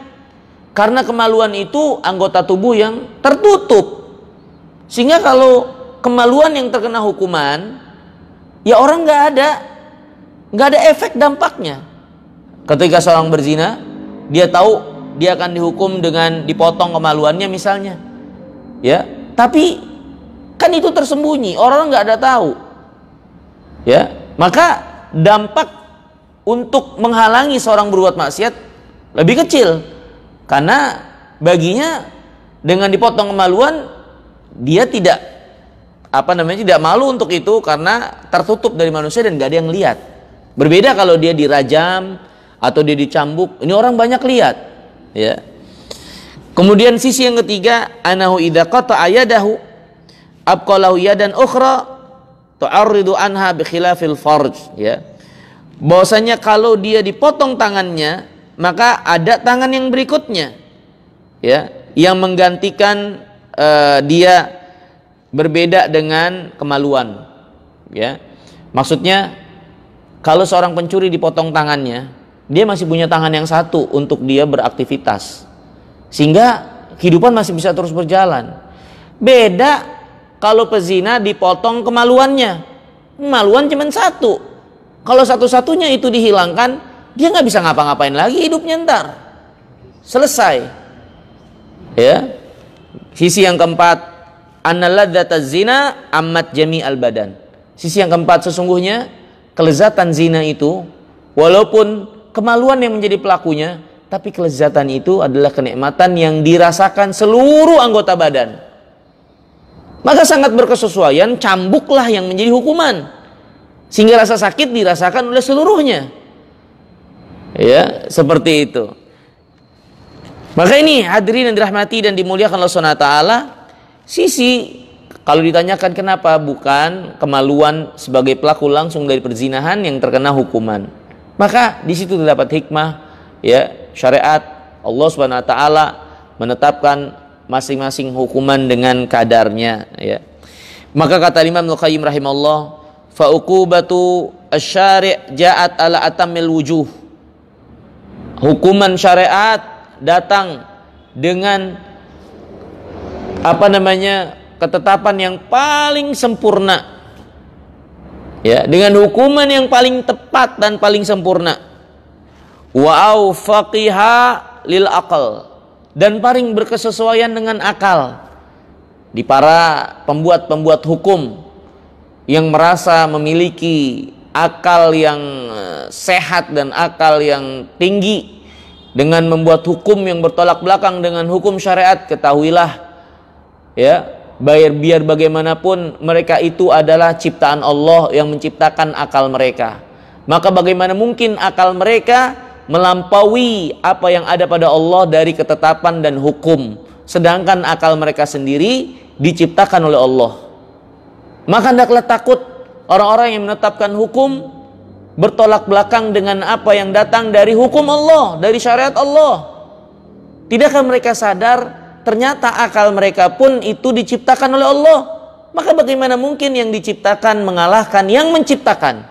Karena kemaluan itu anggota tubuh yang tertutup. Sehingga kalau kemaluan yang terkena hukuman, ya orang nggak ada efek dampaknya. Ketika seorang berzina, dia tahu dia akan dihukum dengan dipotong kemaluannya misalnya, ya. Tapi kan itu tersembunyi, orang nggak ada tahu, ya. Maka dampak untuk menghalangi seorang berbuat maksiat lebih kecil, karena baginya dengan dipotong kemaluan dia tidak tidak malu untuk itu karena tertutup dari manusia dan gak ada yang lihat. Berbeda kalau dia dirajam atau dia dicambuk, ini orang banyak lihat, ya. Kemudian sisi yang ketiga, anahu idza qata'a yadahu abqalahu yadan ukhra tu'arridu anha bi khilafil farj, ya. Bahwasanya kalau dia dipotong tangannya, maka ada tangan yang berikutnya, ya, yang menggantikan dia berbeda dengan kemaluan, ya. Maksudnya kalau seorang pencuri dipotong tangannya, dia masih punya tangan yang satu untuk dia beraktivitas, sehingga kehidupan masih bisa terus berjalan. Beda kalau pezina dipotong kemaluannya, kemaluan cuma satu. Kalau satu-satunya itu dihilangkan, dia nggak bisa ngapa-ngapain lagi hidupnya, ntar selesai, ya. Sisi yang keempat, annaladzataz zina ammat jami'al badan. Sisi yang keempat, sesungguhnya kelezatan zina itu, walaupun kemaluan yang menjadi pelakunya, tapi kelezatan itu adalah kenikmatan yang dirasakan seluruh anggota badan. Maka sangat berkesesuaian cambuklah yang menjadi hukuman, sehingga rasa sakit dirasakan oleh seluruhnya, ya, seperti itu. Maka ini hadirin yang dirahmati dan dimuliakan Allah Subhanahu wa taala, sisi kalau ditanyakan kenapa bukan kemaluan sebagai pelaku langsung dari perzinahan yang terkena hukuman, maka di situ terdapat hikmah, ya, syariat Allah Subhanahu wa taala menetapkan masing-masing hukuman dengan kadarnya, ya. Maka kata Imam Al-Qayyim rahimahullah, fa uqubatu asy-syari' ja'at ala atammil wujuh. Hukuman syariat datang dengan ketetapan yang paling sempurna, ya, dengan hukuman yang paling tepat dan paling sempurna. Wa aufaqiha lil aqal, dan paling berkesesuaian dengan akal. Di para pembuat hukum yang merasa memiliki akal yang sehat dan akal yang tinggi, dengan membuat hukum yang bertolak belakang dengan hukum syariat, ketahuilah, ya, biar bagaimanapun mereka itu adalah ciptaan Allah yang menciptakan akal mereka. Maka bagaimana mungkin akal mereka melampaui apa yang ada pada Allah dari ketetapan dan hukum, sedangkan akal mereka sendiri diciptakan oleh Allah. Maka hendaklah takut orang-orang yang menetapkan hukum bertolak belakang dengan apa yang datang dari hukum Allah, dari syariat Allah. Tidakkah mereka sadar ternyata akal mereka pun itu diciptakan oleh Allah? Maka bagaimana mungkin yang diciptakan mengalahkan yang menciptakan?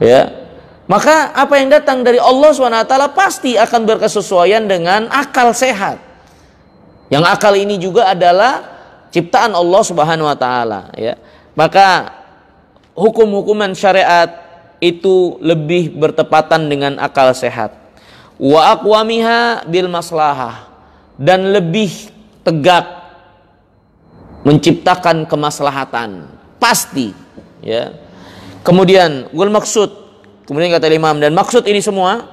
Ya. Maka apa yang datang dari Allah SWT pasti akan berkesesuaian dengan akal sehat. Yang akal ini juga adalah ciptaan Allah Subhanahu wa taala, ya. Maka hukum-hukuman syariat itu lebih bertepatan dengan akal sehat. Wa aqwamiha bil maslahah, dan lebih tegak menciptakan kemaslahatan, pasti, ya. Kemudian wal maksud, kemudian kata Imam, dan maksud ini semua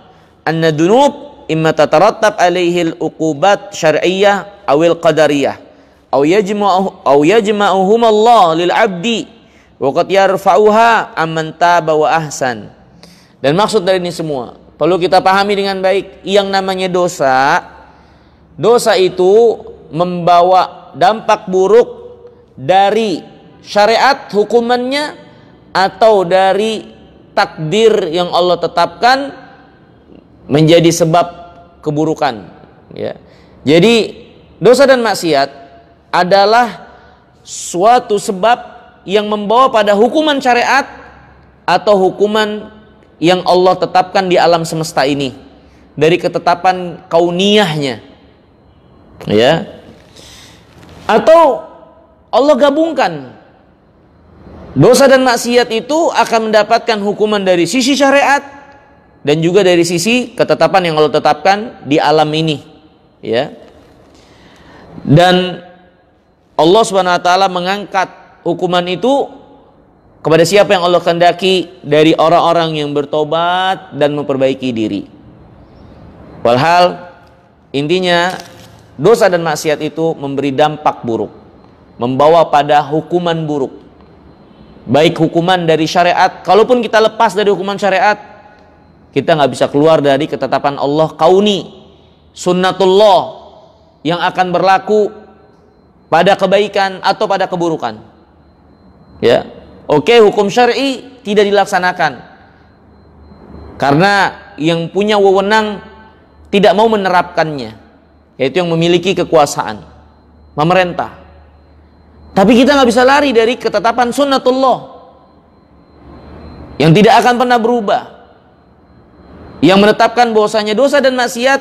anna dunub imma tatarattab alaihi al-uqubat syar'iyyah awil qadariyah aw yajma'uhum Allah lil 'abdi wa qad yarfa'uha amman taba wa ahsan. Dan maksud dari ini semua perlu kita pahami dengan baik. Yang namanya dosa, dosa itu membawa dampak buruk dari syariat hukumannya atau dari takdir yang Allah tetapkan menjadi sebab keburukan, ya. Jadi dosa dan maksiat adalah suatu sebab yang membawa pada hukuman syariat atau hukuman yang Allah tetapkan di alam semesta ini dari ketetapan kauniyahnya, ya. Atau Allah gabungkan dosa dan maksiat itu akan mendapatkan hukuman dari sisi syariat dan juga dari sisi ketetapan yang Allah tetapkan di alam ini, ya. Dan Allah Subhanahu wa taala mengangkat hukuman itu kepada siapa yang Allah kehendaki dari orang-orang yang bertobat dan memperbaiki diri. Walhal intinya dosa dan maksiat itu memberi dampak buruk, membawa pada hukuman buruk. Baik hukuman dari syariat, kalaupun kita lepas dari hukuman syariat, kita nggak bisa keluar dari ketetapan Allah kauni, sunnatullah yang akan berlaku pada kebaikan atau pada keburukan, ya. Oke, hukum syar'i tidak dilaksanakan karena yang punya wewenang tidak mau menerapkannya, yaitu yang memiliki kekuasaan, pemerintah. Tapi kita nggak bisa lari dari ketetapan sunnatullah yang tidak akan pernah berubah, yang menetapkan bahwasanya dosa dan maksiat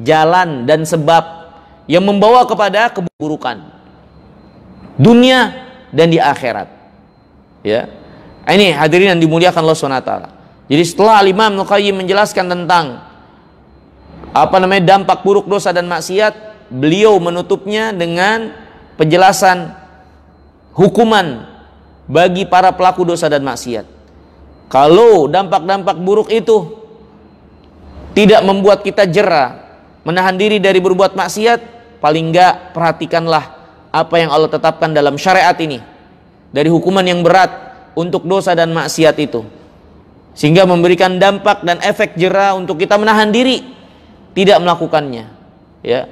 jalan dan sebab yang membawa kepada keburukan dunia dan di akhirat, ya. Ini hadirin yang dimuliakan Allah SWT. Jadi setelah Imam Ibnu Qayyim menjelaskan tentang dampak buruk dosa dan maksiat, beliau menutupnya dengan penjelasan hukuman bagi para pelaku dosa dan maksiat. Kalau dampak-dampak buruk itu tidak membuat kita jera, menahan diri dari berbuat maksiat, paling enggak perhatikanlah apa yang Allah tetapkan dalam syariat ini dari hukuman yang berat untuk dosa dan maksiat itu, sehingga memberikan dampak dan efek jera untuk kita menahan diri tidak melakukannya, ya.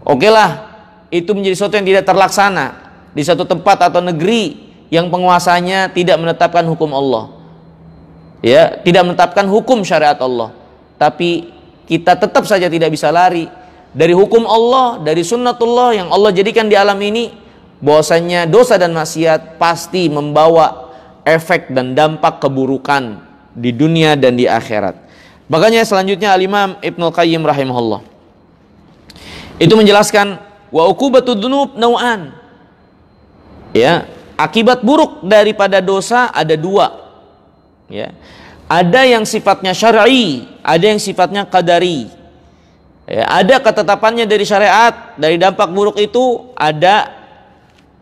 Oke lah, itu menjadi sesuatu yang tidak terlaksana di satu tempat atau negeri yang penguasanya tidak menetapkan hukum Allah, ya, tidak menetapkan hukum syariat Allah. Tapi kita tetap saja tidak bisa lari dari hukum Allah, dari sunnatullah yang Allah jadikan di alam ini, bahwasanya dosa dan maksiat pasti membawa efek dan dampak keburukan di dunia dan di akhirat. Makanya selanjutnya Al-Imam Ibnu Qayyim rahimahullah itu menjelaskan wa uqubatud dzunub nau'an, ya. Akibat buruk daripada dosa ada dua, ya. Ada yang sifatnya syar'i, ada yang sifatnya qadari, ya. Ada ketetapannya dari syariat, dari dampak buruk itu ada,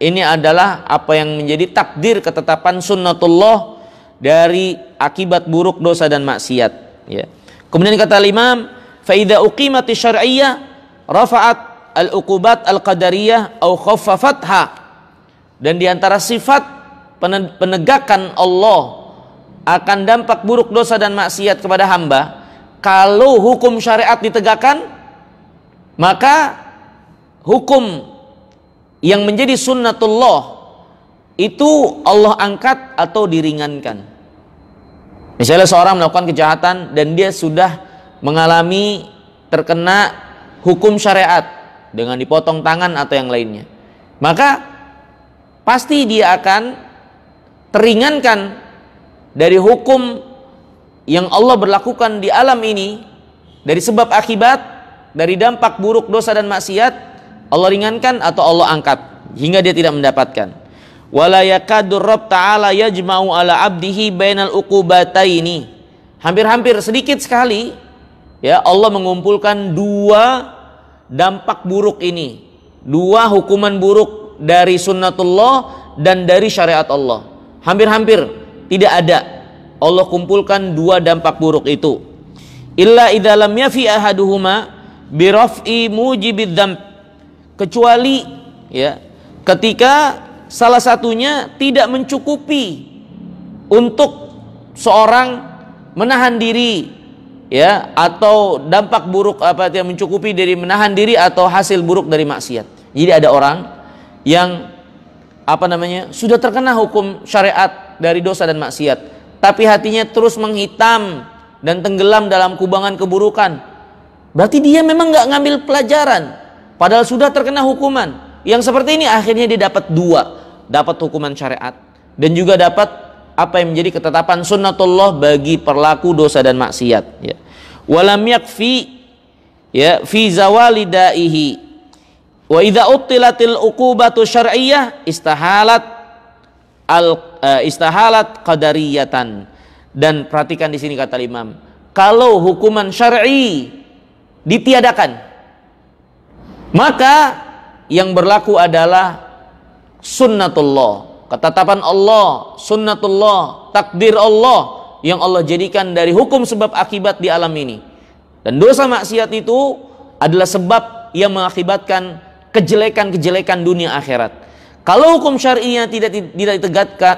ini adalah apa yang menjadi takdir ketetapan sunnatullah dari akibat buruk dosa dan maksiat, ya. Kemudian kata Imam, fa idza uqimatish syar'iyyah rafa'at al-uqubat al-qadariyah au khaffafatha. Dan diantara sifat penegakan Allah akan dampak buruk dosa dan maksiat kepada hamba, kalau hukum syariat ditegakkan, maka hukum yang menjadi sunnatullah itu Allah angkat atau diringankan. Misalnya seorang melakukan kejahatan dan dia sudah mengalami terkena hukum syariat dengan dipotong tangan atau yang lainnya, maka pasti dia akan teringankan dari hukum yang Allah berlakukan di alam ini dari sebab akibat, dari dampak buruk dosa dan maksiat, Allah ringankan atau Allah angkat hingga dia tidak mendapatkan. Wala yakadur Rabb ta'ala yajma'u ala abdihi bainal uqubataini. Hampir-hampir sedikit sekali ya Allah mengumpulkan dua dampak buruk ini, dua hukuman buruk dari sunnatullah dan dari syariat Allah. Hampir-hampir tidak ada Allah kumpulkan dua dampak buruk itu. Illa idza lam yafi ahaduhuma bi raf'i mujibid dzamb, kecuali ya ketika salah satunya tidak mencukupi untuk seorang menahan diri ya, atau dampak buruk apa yang mencukupi dari menahan diri atau hasil buruk dari maksiat. Jadi ada orang yang sudah terkena hukum syariat dari dosa dan maksiat, tapi hatinya terus menghitam dan tenggelam dalam kubangan keburukan. Berarti dia memang nggak ngambil pelajaran, padahal sudah terkena hukuman. Yang seperti ini akhirnya dia dapat dua, dapat hukuman syariat dan juga dapat apa yang menjadi ketetapan sunnatullah bagi pelaku dosa dan maksiat. Ya. Walam yakfi ya fi zawali da'ihi. Wa idza utilatil uqubatu syar'iyyah istahalat qadariyatan. Dan perhatikan di sini kata Imam, kalau hukuman syar'i ditiadakan, maka yang berlaku adalah sunnatullah, ketetapan Allah, sunnatullah, takdir Allah yang Allah jadikan dari hukum sebab akibat di alam ini. Dan dosa maksiat itu adalah sebab yang mengakibatkan kejelekan-kejelekan dunia akhirat. Kalau hukum syar'inya tidak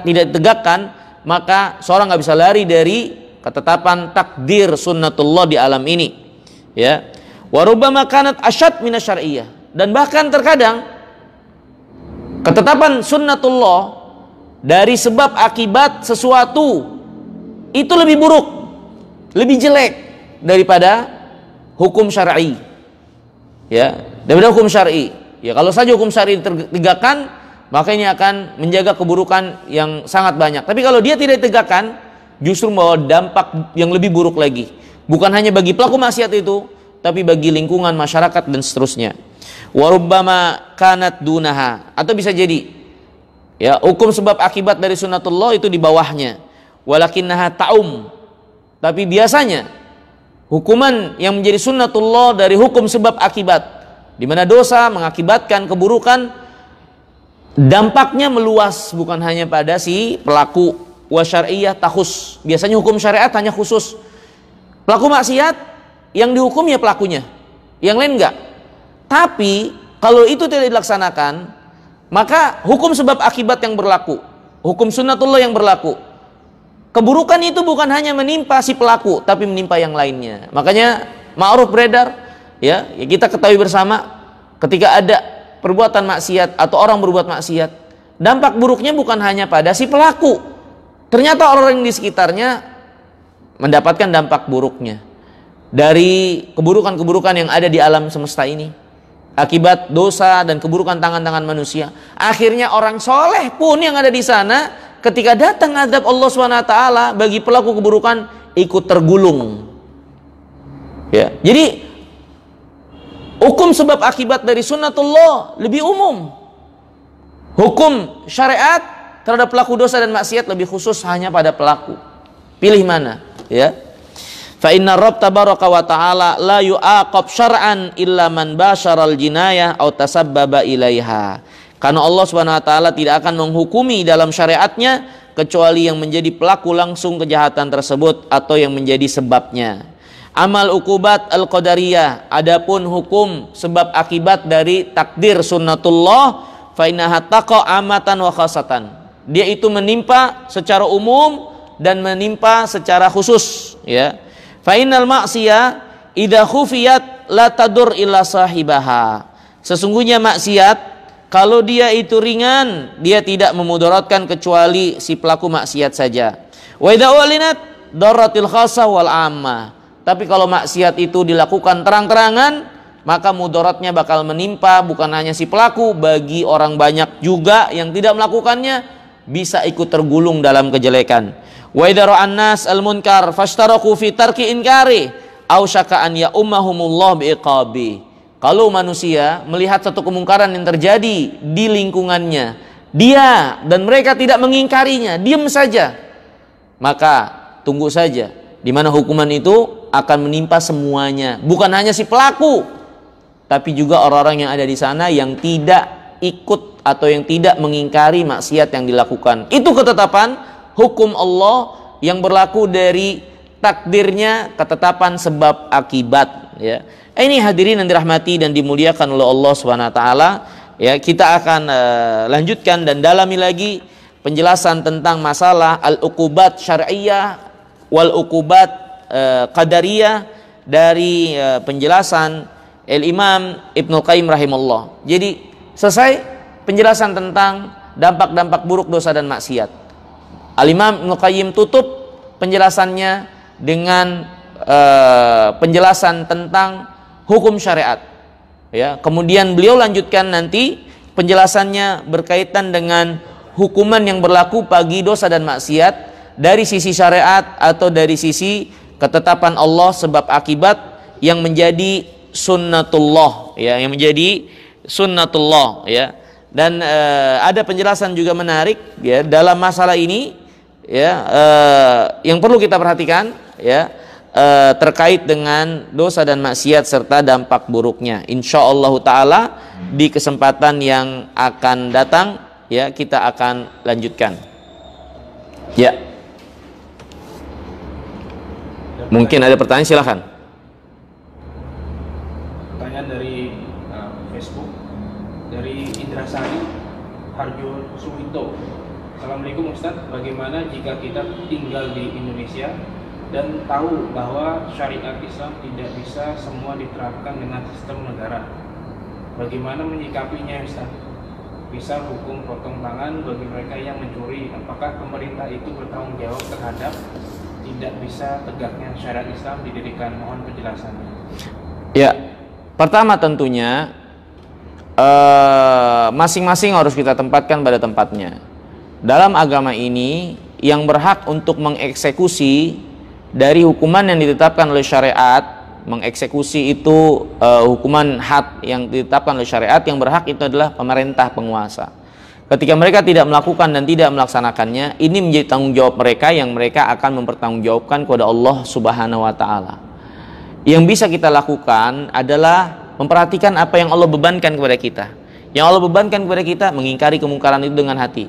ditegakkan, maka seorang nggak bisa lari dari ketetapan takdir sunnatullah di alam ini. Ya, wa rubbama kanat asyad minasyar'iyyah. Dan bahkan terkadang ketetapan sunnatullah dari sebab akibat sesuatu itu lebih buruk, lebih jelek daripada hukum syar'i. Ya, daripada hukum syar'i. Ya, kalau saja hukum syar'i ditegakkan, maka ini akan menjaga keburukan yang sangat banyak. Tapi kalau dia tidak ditegakkan, justru membawa dampak yang lebih buruk lagi. Bukan hanya bagi pelaku maksiat itu, tapi bagi lingkungan masyarakat dan seterusnya. Warubbama kanat dunaha, atau bisa jadi ya hukum sebab akibat dari sunnatullah itu di bawahnya. Walakinnaha ta'um, tapi biasanya hukuman yang menjadi sunnatullah dari hukum sebab akibat, di mana dosa mengakibatkan keburukan, dampaknya meluas, bukan hanya pada si pelaku. Wa syar'iyyah tahus, biasanya hukum syariat hanya khusus pelaku maksiat, yang dihukum ya pelakunya, yang lain enggak. Tapi kalau itu tidak dilaksanakan, maka hukum sebab akibat yang berlaku, hukum sunnatullah yang berlaku, keburukan itu bukan hanya menimpa si pelaku, tapi menimpa yang lainnya. Makanya ma'ruf beredar, ya kita ketahui bersama, ketika ada perbuatan maksiat atau orang berbuat maksiat, dampak buruknya bukan hanya pada si pelaku, ternyata orang di sekitarnya mendapatkan dampak buruknya dari keburukan-keburukan yang ada di alam semesta ini akibat dosa dan keburukan tangan-tangan manusia. Akhirnya orang soleh pun yang ada di sana, ketika datang azab Allah SWT bagi pelaku keburukan, ikut tergulung. Ya, jadi hukum sebab akibat dari sunnatullah lebih umum. Hukum syariat terhadap pelaku dosa dan maksiat lebih khusus hanya pada pelaku. Pilih mana? Ya. Fa inna Rabb tabaraka wa ta'ala la yu'aqab syar'an illa man basyaral jinayah aw tasabbaba ilaiha. Karena Allah Subhanahu wa taala tidak akan menghukumi dalam syariatnya kecuali yang menjadi pelaku langsung kejahatan tersebut atau yang menjadi sebabnya. Amal uqubat al-qadariyah, adapun hukum sebab akibat dari takdir sunnatullah, fa innaha taqa amatan wa khasatan. Dia itu menimpa secara umum dan menimpa secara khusus, ya. Fa innal ma'siyah idza khufiyat la tadur illa sahibaha. Sesungguhnya maksiat kalau dia itu ringan, dia tidak memudaratkan kecuali si pelaku maksiat saja. Wa idza ulinat daratil khassa wal ammah. Tapi kalau maksiat itu dilakukan terang-terangan, maka mudaratnya bakal menimpa bukan hanya si pelaku, bagi orang banyak juga yang tidak melakukannya, bisa ikut tergulung dalam kejelekan. Wa idza ra'an nas al-munkar fashtaraku fi tarki inkari aw syaka an ya ummahumullah biiqabi. Kalau manusia melihat satu kemungkaran yang terjadi di lingkungannya, dia dan mereka tidak mengingkarinya, diam saja, maka tunggu saja di mana hukuman itu akan menimpa semuanya, bukan hanya si pelaku, tapi juga orang-orang yang ada di sana yang tidak ikut atau yang tidak mengingkari maksiat yang dilakukan. Itu ketetapan hukum Allah yang berlaku dari takdirnya, ketetapan sebab akibat, ya. Ini hadirin yang dirahmati dan dimuliakan oleh Allah Subhanahu wa taala, ya. Kita akan lanjutkan dan dalami lagi penjelasan tentang masalah al-uqubat syar'iyyah wal uqubat qadariyah dari penjelasan Al-Imam Ibnu Qayyim rahimahullah. Jadi selesai penjelasan tentang dampak-dampak buruk dosa dan maksiat. Al-Imam Ibnu Qayyim tutup penjelasannya dengan penjelasan tentang hukum syariat, ya. Kemudian beliau lanjutkan nanti penjelasannya berkaitan dengan hukuman yang berlaku bagi dosa dan maksiat dari sisi syariat atau dari sisi ketetapan Allah sebab akibat yang menjadi sunnatullah, ya, yang menjadi sunnatullah, ya. Dan ada penjelasan juga menarik, ya, dalam masalah ini, ya, yang perlu kita perhatikan, ya, terkait dengan dosa dan maksiat serta dampak buruknya. Insyaallah taala di kesempatan yang akan datang, ya, kita akan lanjutkan. Ya. Mungkin ada pertanyaan, silahkan. Pertanyaan dari Facebook dari Indrasari Harjo Suwito. Assalamualaikum Ustadz, bagaimana jika kita tinggal di Indonesia dan tahu bahwa syariat Islam tidak bisa semua diterapkan dengan sistem negara? Bagaimana menyikapinya Ustadz? Bisa hukum potong tangan bagi mereka yang mencuri, apakah pemerintah itu bertanggung jawab terhadap tidak bisa tegaknya syariat Islam didirikan? Mohon penjelasannya. Ya, pertama tentunya masing-masing harus kita tempatkan pada tempatnya. Dalam agama ini yang berhak untuk mengeksekusi dari hukuman yang ditetapkan oleh syariat, mengeksekusi itu hukuman had yang ditetapkan oleh syariat, yang berhak itu adalah pemerintah penguasa. Ketika mereka tidak melakukan dan tidak melaksanakannya, ini menjadi tanggung jawab mereka yang mereka akan mempertanggungjawabkan kepada Allah Subhanahu wa taala. Yang bisa kita lakukan adalah memperhatikan apa yang Allah bebankan kepada kita. Yang Allah bebankan kepada kita mengingkari kemungkaran itu dengan hati.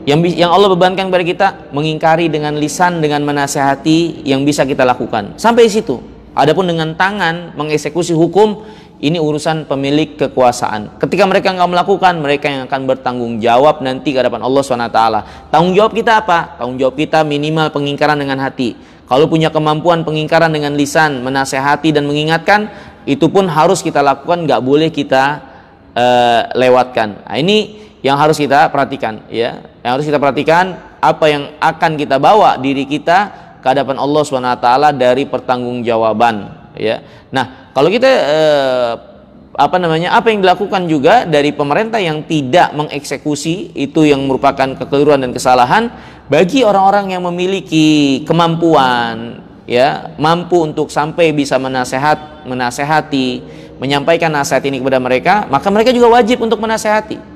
Yang Allah bebankan kepada kita mengingkari dengan lisan, dengan menasihati, yang bisa kita lakukan. Sampai situ. Adapun dengan tangan mengeksekusi hukum, ini urusan pemilik kekuasaan. Ketika mereka nggak melakukan, mereka yang akan bertanggung jawab nanti ke hadapan Allah SWT. Tanggung jawab kita apa? Tanggung jawab kita minimal pengingkaran dengan hati. Kalau punya kemampuan pengingkaran dengan lisan, menasehati dan mengingatkan, itu pun harus kita lakukan, nggak boleh kita lewatkan. Nah, ini yang harus kita perhatikan, ya. Yang harus kita perhatikan apa yang akan kita bawa diri kita ke hadapan Allah SWT dari pertanggungjawaban, ya. Nah, kalau kita apa yang dilakukan juga dari pemerintah yang tidak mengeksekusi, itu yang merupakan kekeliruan dan kesalahan bagi orang-orang yang memiliki kemampuan, ya, mampu untuk sampai bisa menasehati, menyampaikan nasihat ini kepada mereka, maka mereka juga wajib untuk menasehati.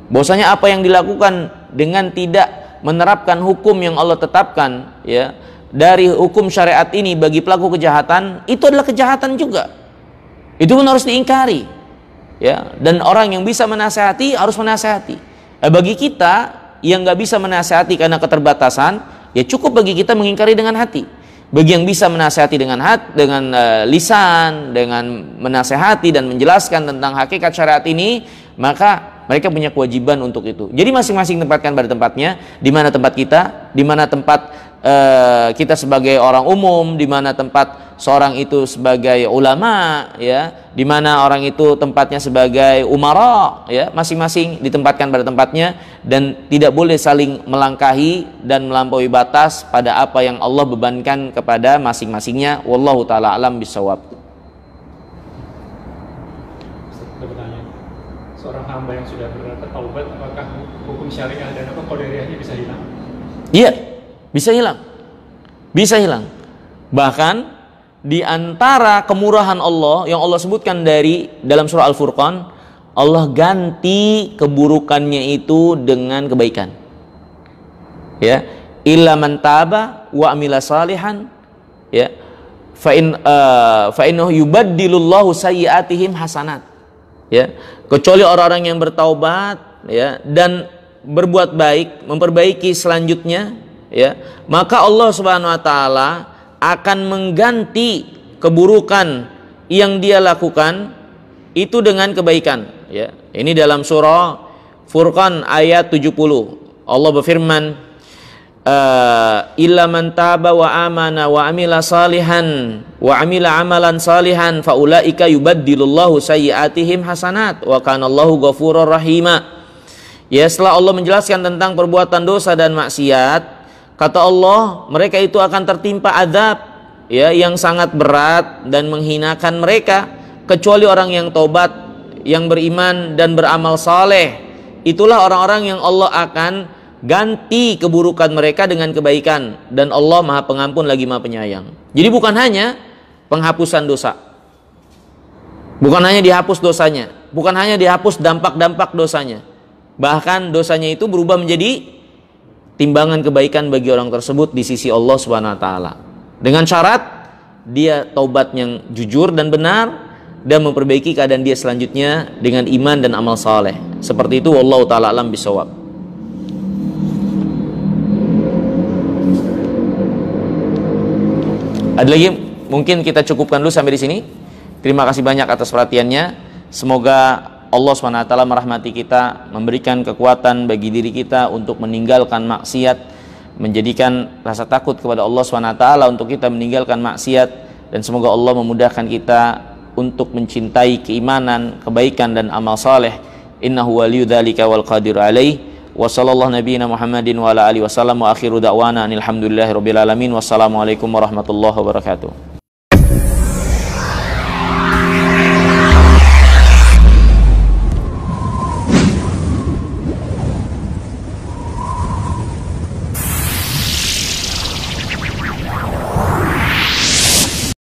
Bahwasanya apa yang dilakukan dengan tidak menerapkan hukum yang Allah tetapkan, ya, dari hukum syariat ini bagi pelaku kejahatan, itu adalah kejahatan juga. Itu pun harus diingkari, ya. Dan orang yang bisa menasehati harus menasehati. Bagi kita yang nggak bisa menasehati karena keterbatasan, ya cukup bagi kita mengingkari dengan hati. Bagi yang bisa menasehati dengan hati, dengan lisan, dengan menasehati dan menjelaskan tentang hakikat syariat ini, maka mereka punya kewajiban untuk itu. Jadi masing-masing tempatkan pada tempatnya. Di mana tempat kita, di mana tempat kita sebagai orang umum, di mana tempat seorang itu sebagai ulama, ya, di mana orang itu tempatnya sebagai umara, ya, masing-masing ditempatkan pada tempatnya dan tidak boleh saling melangkahi dan melampaui batas pada apa yang Allah bebankan kepada masing-masingnya. Wallahu taala alam bisawab. Seorang hamba yang sudah bertaubat, apakah hukum syariah dan qadariyahnya bisa hilang? Iya, bisa hilang. Bisa hilang. Bahkan di antara kemurahan Allah yang Allah sebutkan dalam surah Al-Furqan, Allah ganti keburukannya itu dengan kebaikan. Ya, illa man taba wa amila salihan, ya, fa innahu yubaddilullahu sayyi'atihim hasanat. Ya, kecuali orang-orang yang bertaubat, ya, dan berbuat baik, memperbaiki selanjutnya, ya, maka Allah Subhanahu wa taala akan mengganti keburukan yang dia lakukan itu dengan kebaikan, ya. Ini dalam surah Furqan ayat 70. Allah berfirman, illa man taba wa amana wa amila salihan wa amila amalan salihan faulaika yubaddilullahu sayyi'atihim hasanat wa kanallahu ghafurur rahima. Ya, setelah Allah menjelaskan tentang perbuatan dosa dan maksiat, kata Allah, mereka itu akan tertimpa azab, ya, yang sangat berat dan menghinakan mereka, kecuali orang yang tobat, yang beriman dan beramal saleh. Itulah orang-orang yang Allah akan ganti keburukan mereka dengan kebaikan, dan Allah Maha Pengampun lagi Maha Penyayang. Jadi bukan hanya penghapusan dosa, bukan hanya dihapus dosanya, bukan hanya dihapus dampak-dampak dosanya, bahkan dosanya itu berubah menjadi timbangan kebaikan bagi orang tersebut di sisi Allah Subhanahu wa taala, dengan syarat dia taubat yang jujur dan benar dan memperbaiki keadaan dia selanjutnya dengan iman dan amal saleh. Seperti itu, wallahu taala alam bisawab. Ada lagi? Mungkin kita cukupkan dulu sampai di sini. Terima kasih banyak atas perhatiannya. Semoga Allah SWT merahmati kita, memberikan kekuatan bagi diri kita untuk meninggalkan maksiat, menjadikan rasa takut kepada Allah SWT untuk kita meninggalkan maksiat, dan semoga Allah memudahkan kita untuk mencintai keimanan, kebaikan dan amal saleh. Innahu waliyyu dzalika wal qadiru alaih. Wa sallallahu nabiyina Muhammadin wa ala alihi wasallam wa akhiru da'wana alhamdulillahi rabbil alamin. Wassalamualaikum warahmatullahi wabarakatuh.